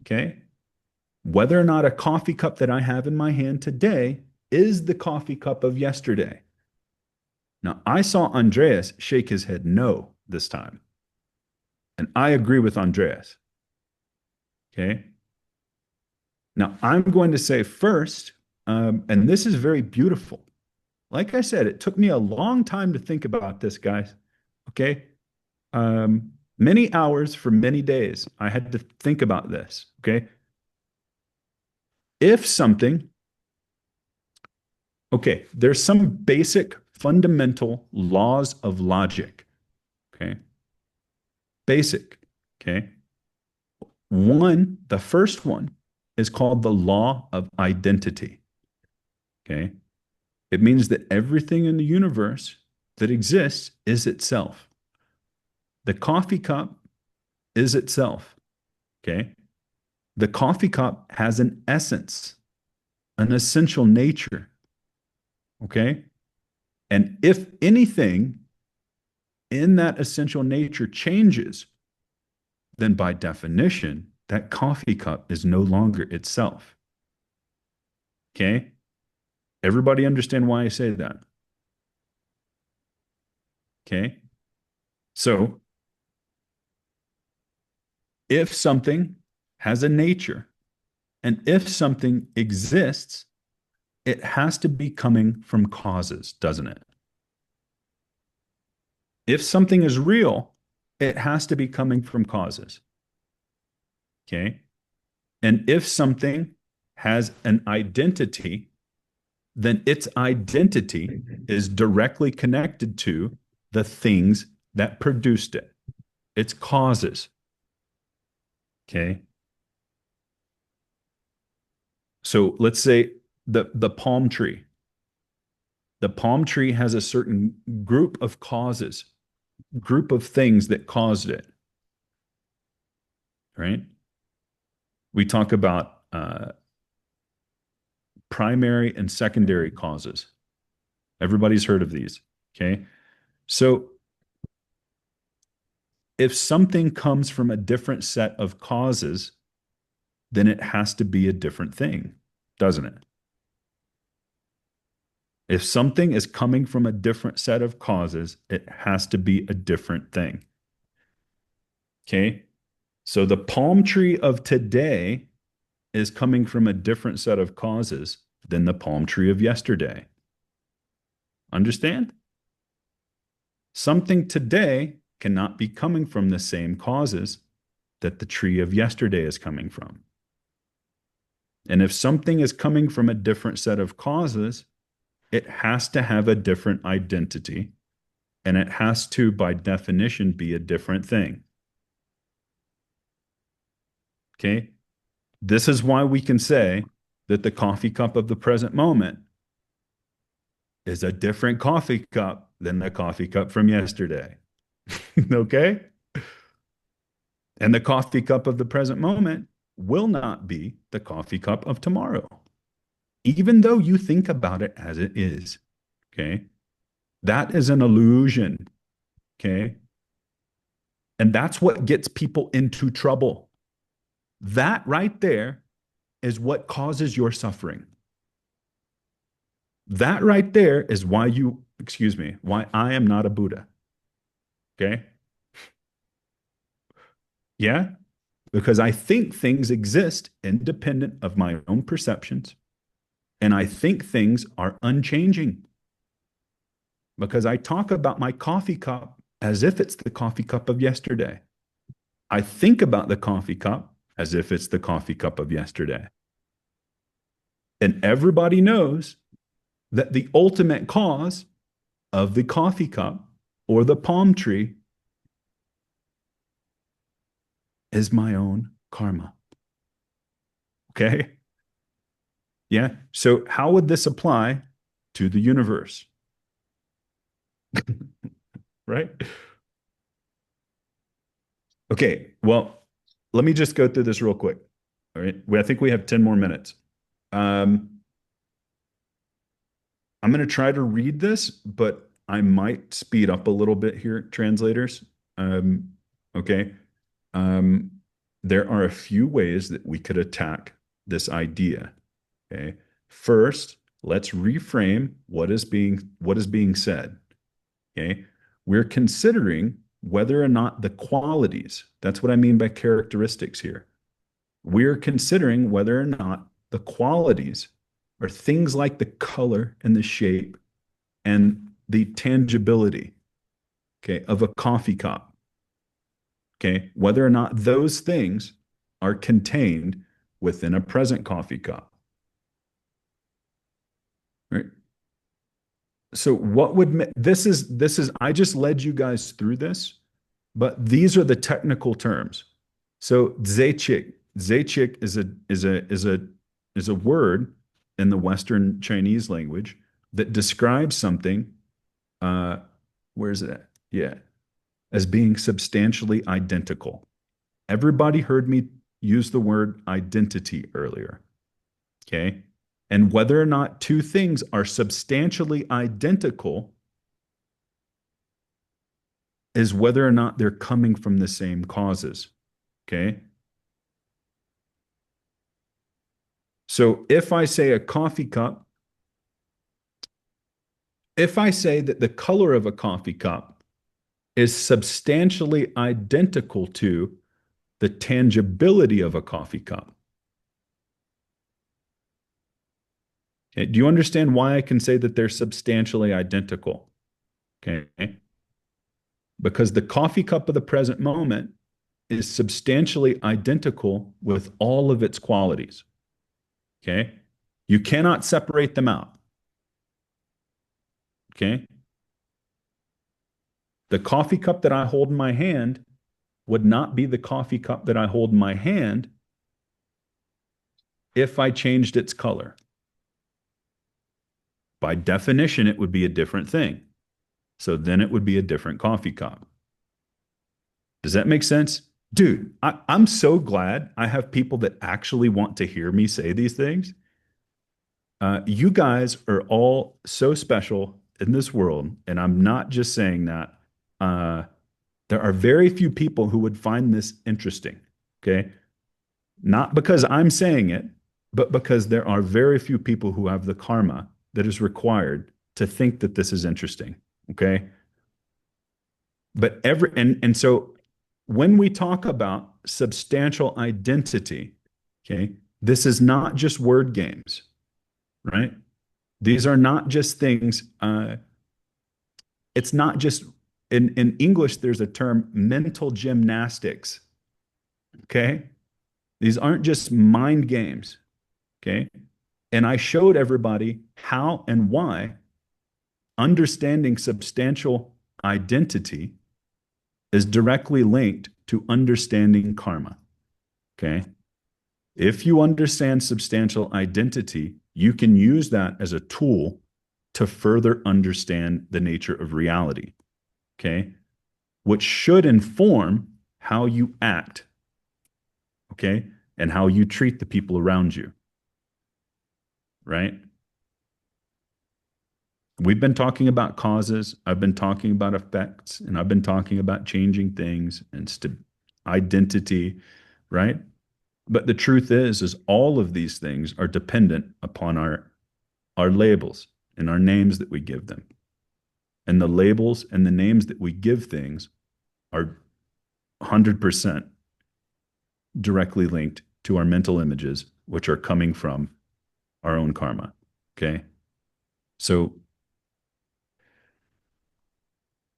Okay. Whether or not a coffee cup that I have in my hand today is the coffee cup of yesterday. Now, I saw Andreas shake his head no this time. And I agree with Andreas. Okay. Now, I'm going to say first, and this is very beautiful. Like I said, it took me a long time to think about this, guys. Okay. Many hours for many days. I had to think about this. Okay. If something, okay, there's some basic fundamental laws of logic. Okay. Basic. Okay. One, the first one is called the law of identity. Okay. It means that everything in the universe that exists is itself. The coffee cup is itself. Okay. The coffee cup has an essence, an essential nature. Okay. And if anything in that essential nature changes, then by definition, that coffee cup is no longer itself. Okay. Everybody understand why I say that? Okay. So if something has a nature and if something exists, it has to be coming from causes, doesn't it? If something is real, it has to be coming from causes. Okay. And if something has an identity, then its identity is directly connected to the things that produced it, its causes. Okay. So let's say the palm tree. The palm tree has a certain group of causes, group of things that caused it. Right? We talk about primary and secondary causes. Everybody's heard of these. Okay. So if something comes from a different set of causes, then it has to be a different thing, doesn't it? If something is coming from a different set of causes, it has to be a different thing. Okay. So the palm tree of today is coming from a different set of causes than the palm tree of yesterday. Understand? Something today cannot be coming from the same causes that the tree of yesterday is coming from. And if something is coming from a different set of causes, it has to have a different identity, and it has to, by definition, be a different thing. Okay? This is why we can say that the coffee cup of the present moment is a different coffee cup than the coffee cup from yesterday. Okay? And the coffee cup of the present moment will not be the coffee cup of tomorrow, even though you think about it as it is. Okay? That is an illusion. Okay? And that's what gets people into trouble. That right there is what causes your suffering. That right there is why why I am not a Buddha. Okay? Yeah? Because I think things exist independent of my own perceptions. And I think things are unchanging. Because I talk about my coffee cup as if it's the coffee cup of yesterday. I think about the coffee cup as if it's the coffee cup of yesterday. And everybody knows that the ultimate cause of the coffee cup or the palm tree is my own karma. Okay? Yeah. So, how would this apply to the universe? Right? Okay. Well, let me just go through this real quick. All right. I think we have 10 more minutes. I'm going to try to read this, but I might speed up a little bit here, translators. Okay. Um, there are a few ways that we could attack this idea. Okay. First, let's reframe what is being said. Okay. We're considering whether or not the qualities, that's what I mean by characteristics here, we're considering whether or not the qualities or things like the color and the shape and the tangibility, okay, of a coffee cup, okay, whether or not those things are contained within a present coffee cup, right? So what would this is I just led you guys through this, but these are the technical terms. So zechik is a word in the Western Chinese language that describes something. Uh, where is it at? Yeah, as being substantially identical. Everybody heard me use the word identity earlier. Okay. And whether or not two things are substantially identical is whether or not they're coming from the same causes. Okay. So if I say a coffee cup, if I say that the color of a coffee cup is substantially identical to the tangibility of a coffee cup, okay, do you understand why I can say that they're substantially identical? Okay. Because the coffee cup of the present moment is substantially identical with all of its qualities. Okay. You cannot separate them out. Okay. The coffee cup that I hold in my hand would not be the coffee cup that I hold in my hand if I changed its color. By definition, it would be a different thing. So then it would be a different coffee cup. Does that make sense? Dude, I'm so glad I have people that actually want to hear me say these things. You guys are all so special in this world, and I'm not just saying that. Uh, there are very few people who would find this interesting. Okay. Not because I'm saying it, but because there are very few people who have the karma that is required to think that this is interesting. Okay. But so when we talk about substantial identity, okay, this is not just word games, right? These are not just things. It's not just in English, there's a term mental gymnastics. Okay. These aren't just mind games. Okay. And I showed everybody how and why understanding substantial identity is directly linked to understanding karma. Okay. If you understand substantial identity, you can use that as a tool to further understand the nature of reality. Okay. Which should inform how you act. Okay. And how you treat the people around you. Right. We've been talking about causes. I've been talking about effects, and I've been talking about changing things and identity, right? But the truth is all of these things are dependent upon our labels and our names that we give them. And the labels and the names that we give things are 100% directly linked to our mental images, which are coming from our own karma. Okay. So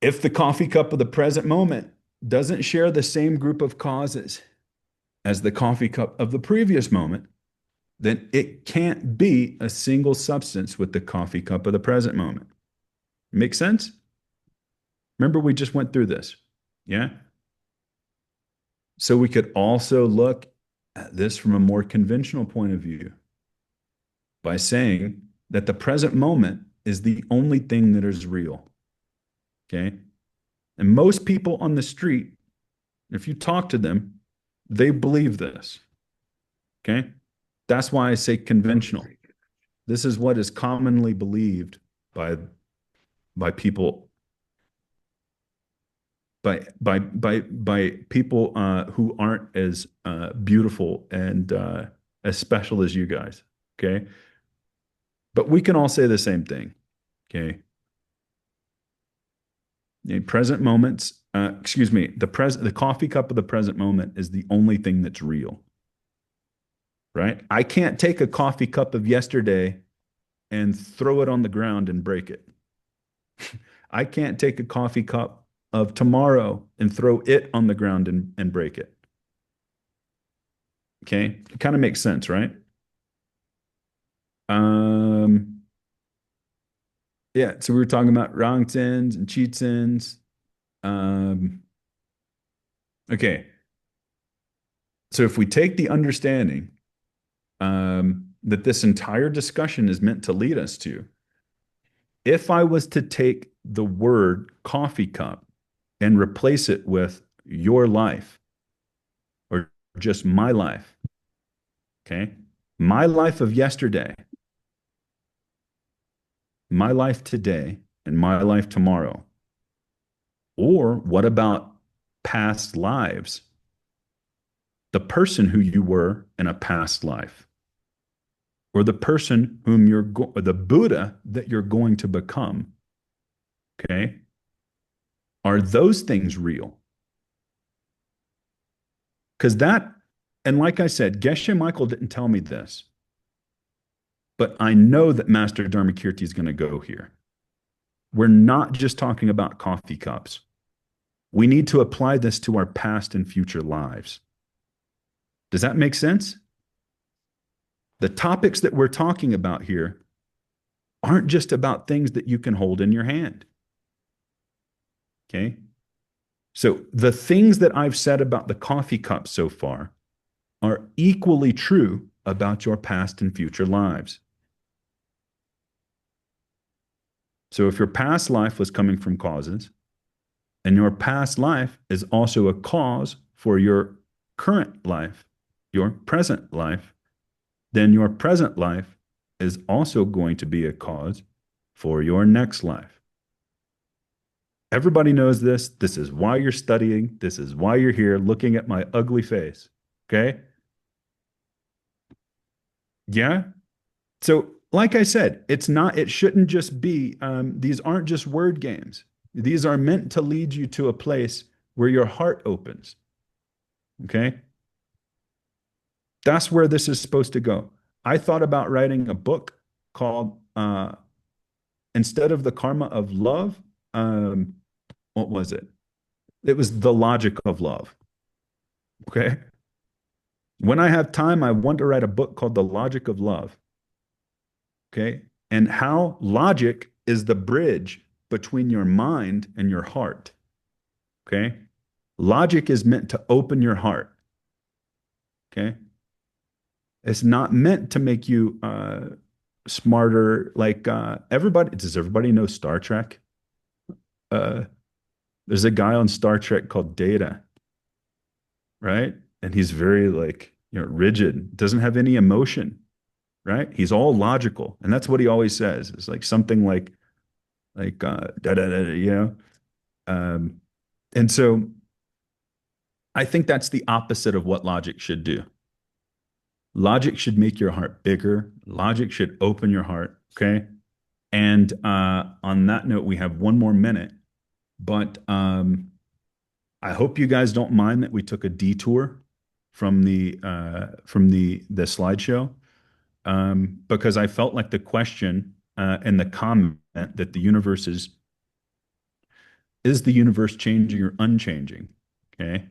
if the coffee cup of the present moment doesn't share the same group of causes as the coffee cup of the previous moment, then it can't be a single substance with the coffee cup of the present moment. Make sense? Remember, we just went through this. Yeah. So we could also look at this from a more conventional point of view by saying that the present moment is the only thing that is real. Okay. And most people on the street, if you talk to them, they believe this. Okay. That's why I say conventional. This is what is commonly believed by people by people who aren't as beautiful and as special as you guys. Okay. But we can all say the same thing. Okay. The present moments, excuse me, the coffee cup of the present moment is the only thing that's real. right? I can't take a coffee cup of yesterday and throw it on the ground and break it. I can't take a coffee cup of tomorrow and throw it on the ground and break it. Okay. It kind of makes sense, right? Um, yeah. So we were talking about wrong sins and cheat sins. Um, okay. So if we take the understanding that this entire discussion is meant to lead us to, if I was to take the word coffee cup and replace it with your life or just my life, okay? My life of yesterday, my life today, and my life tomorrow. Or what about past lives? The person who you were in a past life, or the person whom or the Buddha that you're going to become. Okay. Are those things real? Because and like I said, Geshe Michael didn't tell me this, but I know that Master Dharmakirti is going to go here. We're not just talking about coffee cups. We need to apply this to our past and future lives. Does that make sense? The topics that we're talking about here aren't just about things that you can hold in your hand. Okay. So the things that I've said about the coffee cup so far are equally true about your past and future lives. So if your past life was coming from causes, and your past life is also a cause for your current life, your present life, then your present life is also going to be a cause for your next life. Everybody knows this. This is why you're studying. This is why you're here looking at my ugly face. Okay? Yeah? So, like I said, it shouldn't just be, these aren't just word games. These are meant to lead you to a place where your heart opens. Okay? That's where this is supposed to go. I thought about writing a book called, instead of the karma of love, what was it? It was the logic of love. Okay? When I have time, I want to write a book called The Logic of Love. Okay? And how logic is the bridge between your mind and your heart. Okay? Logic is meant to open your heart. Okay? It's not meant to make you smarter. Like everybody, does everybody know Star Trek? Uh, there's a guy on Star Trek called Data, right? And he's very like, rigid, doesn't have any emotion, right? He's all logical. And that's what he always says. It's like something like da da da, Um, and so I think that's the opposite of what logic should do. Logic should make your heart bigger. Logic should open your heart. Okay. And on that note, we have one more minute, but I hope you guys don't mind that we took a detour from the slideshow, because I felt like the question and the comment that the universe is the universe changing or unchanging? Okay.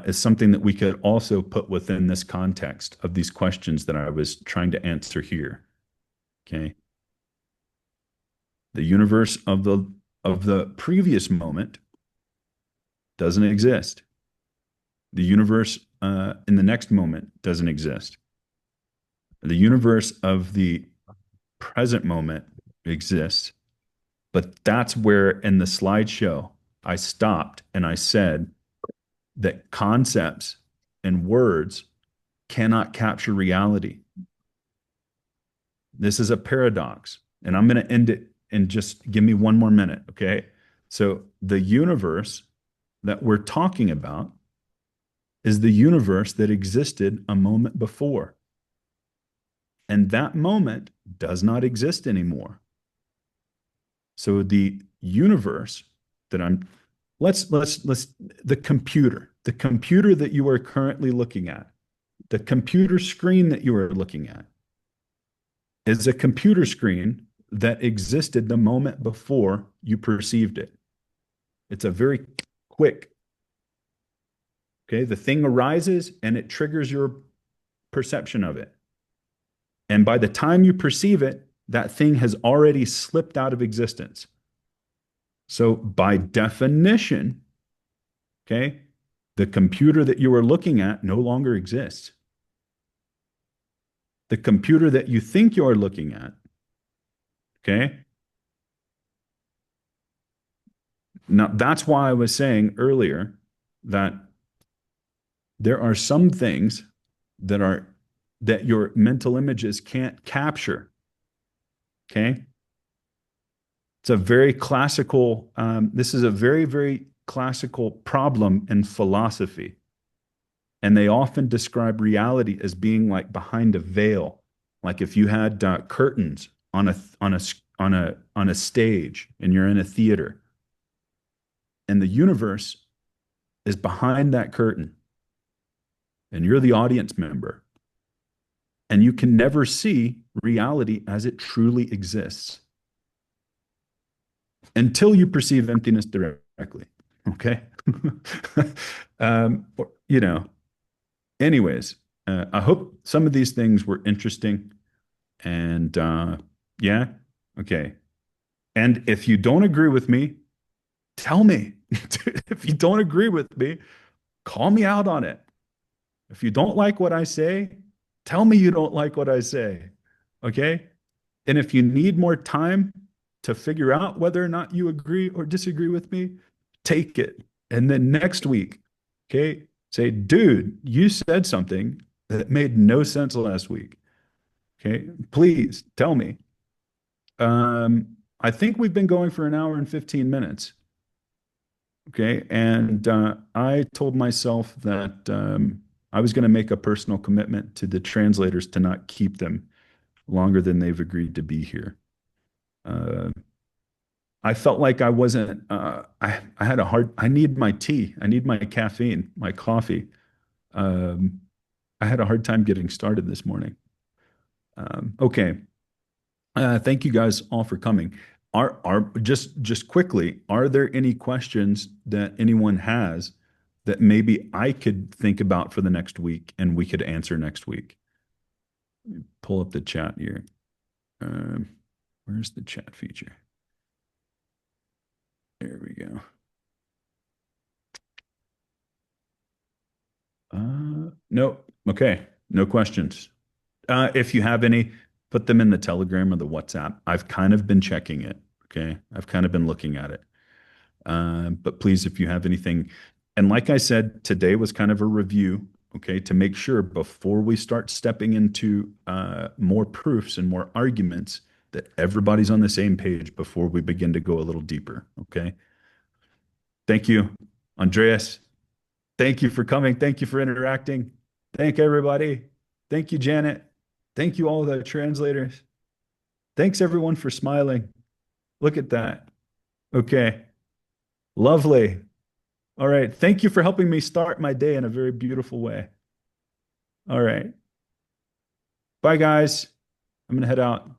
Is something that we could also put within this context of these questions that I was trying to answer here. Okay. The universe of the previous moment doesn't exist. The universe in the next moment doesn't exist. The universe of the present moment exists. But that's where in the slideshow I stopped and I said that concepts and words cannot capture reality. This is a paradox. And I'm going to end it and just give me one more minute. Okay. So the universe that we're talking about is the universe that existed a moment before. And that moment does not exist anymore. So the universe that let's the computer that you are currently looking at, The computer screen that you are looking at is a computer screen that existed the moment before you perceived it. It's a very quick, okay? The thing arises and it triggers your perception of it. And by the time you perceive it, that thing has already slipped out of existence. So by definition, okay, the computer that you are looking at no longer exists. The computer that you think you're looking at, okay? Now, that's why I was saying earlier that there are some things that your mental images can't capture, okay? It's a very classical, this is a very, very classical problem in philosophy. And they often describe reality as being like behind a veil. Like if you had curtains on a stage and you're in a theater, and the universe is behind that curtain, and you're the audience member, and you can never see reality as it truly exists until you perceive emptiness directly. Okay. You know, anyways, I hope some of these things were interesting. And yeah, okay. And if you don't agree with me, tell me. If you don't agree with me, call me out on it. If you don't like what I say, tell me you don't like what I say. Okay. And if you need more time to figure out whether or not you agree or disagree with me, take it. And then next week, okay, say, dude, you said something that made no sense last week. Okay, please tell me. I think we've been going for an hour and 15 minutes. Okay, and I told myself that I was going to make a personal commitment to the translators to not keep them longer than they've agreed to be here. Uh, I felt like I wasn't, I had a hard, I need my tea. I need my caffeine, my coffee. Um, I had a hard time getting started this morning. Okay. Thank you guys all for coming. Are just quickly, are there any questions that anyone has that maybe I could think about for the next week and we could answer next week? Pull up the chat here. Where's the chat feature? There we go. Nope. Okay. No questions. If you have any, put them in the Telegram or the WhatsApp. I've kind of been checking it. Okay. I've kind of been looking at it. But please, if you have anything, and like I said, today was kind of a review, okay, to make sure before we start stepping into more proofs and more arguments that everybody's on the same page before we begin to go a little deeper. Okay. Thank you, Andreas. Thank you for coming. Thank you for interacting. Thank everybody. Thank you, Janet. Thank you, all the translators. Thanks, everyone, for smiling. Look at that. Okay. Lovely. All right. Thank you for helping me start my day in a very beautiful way. All right. Bye, guys. I'm going to head out.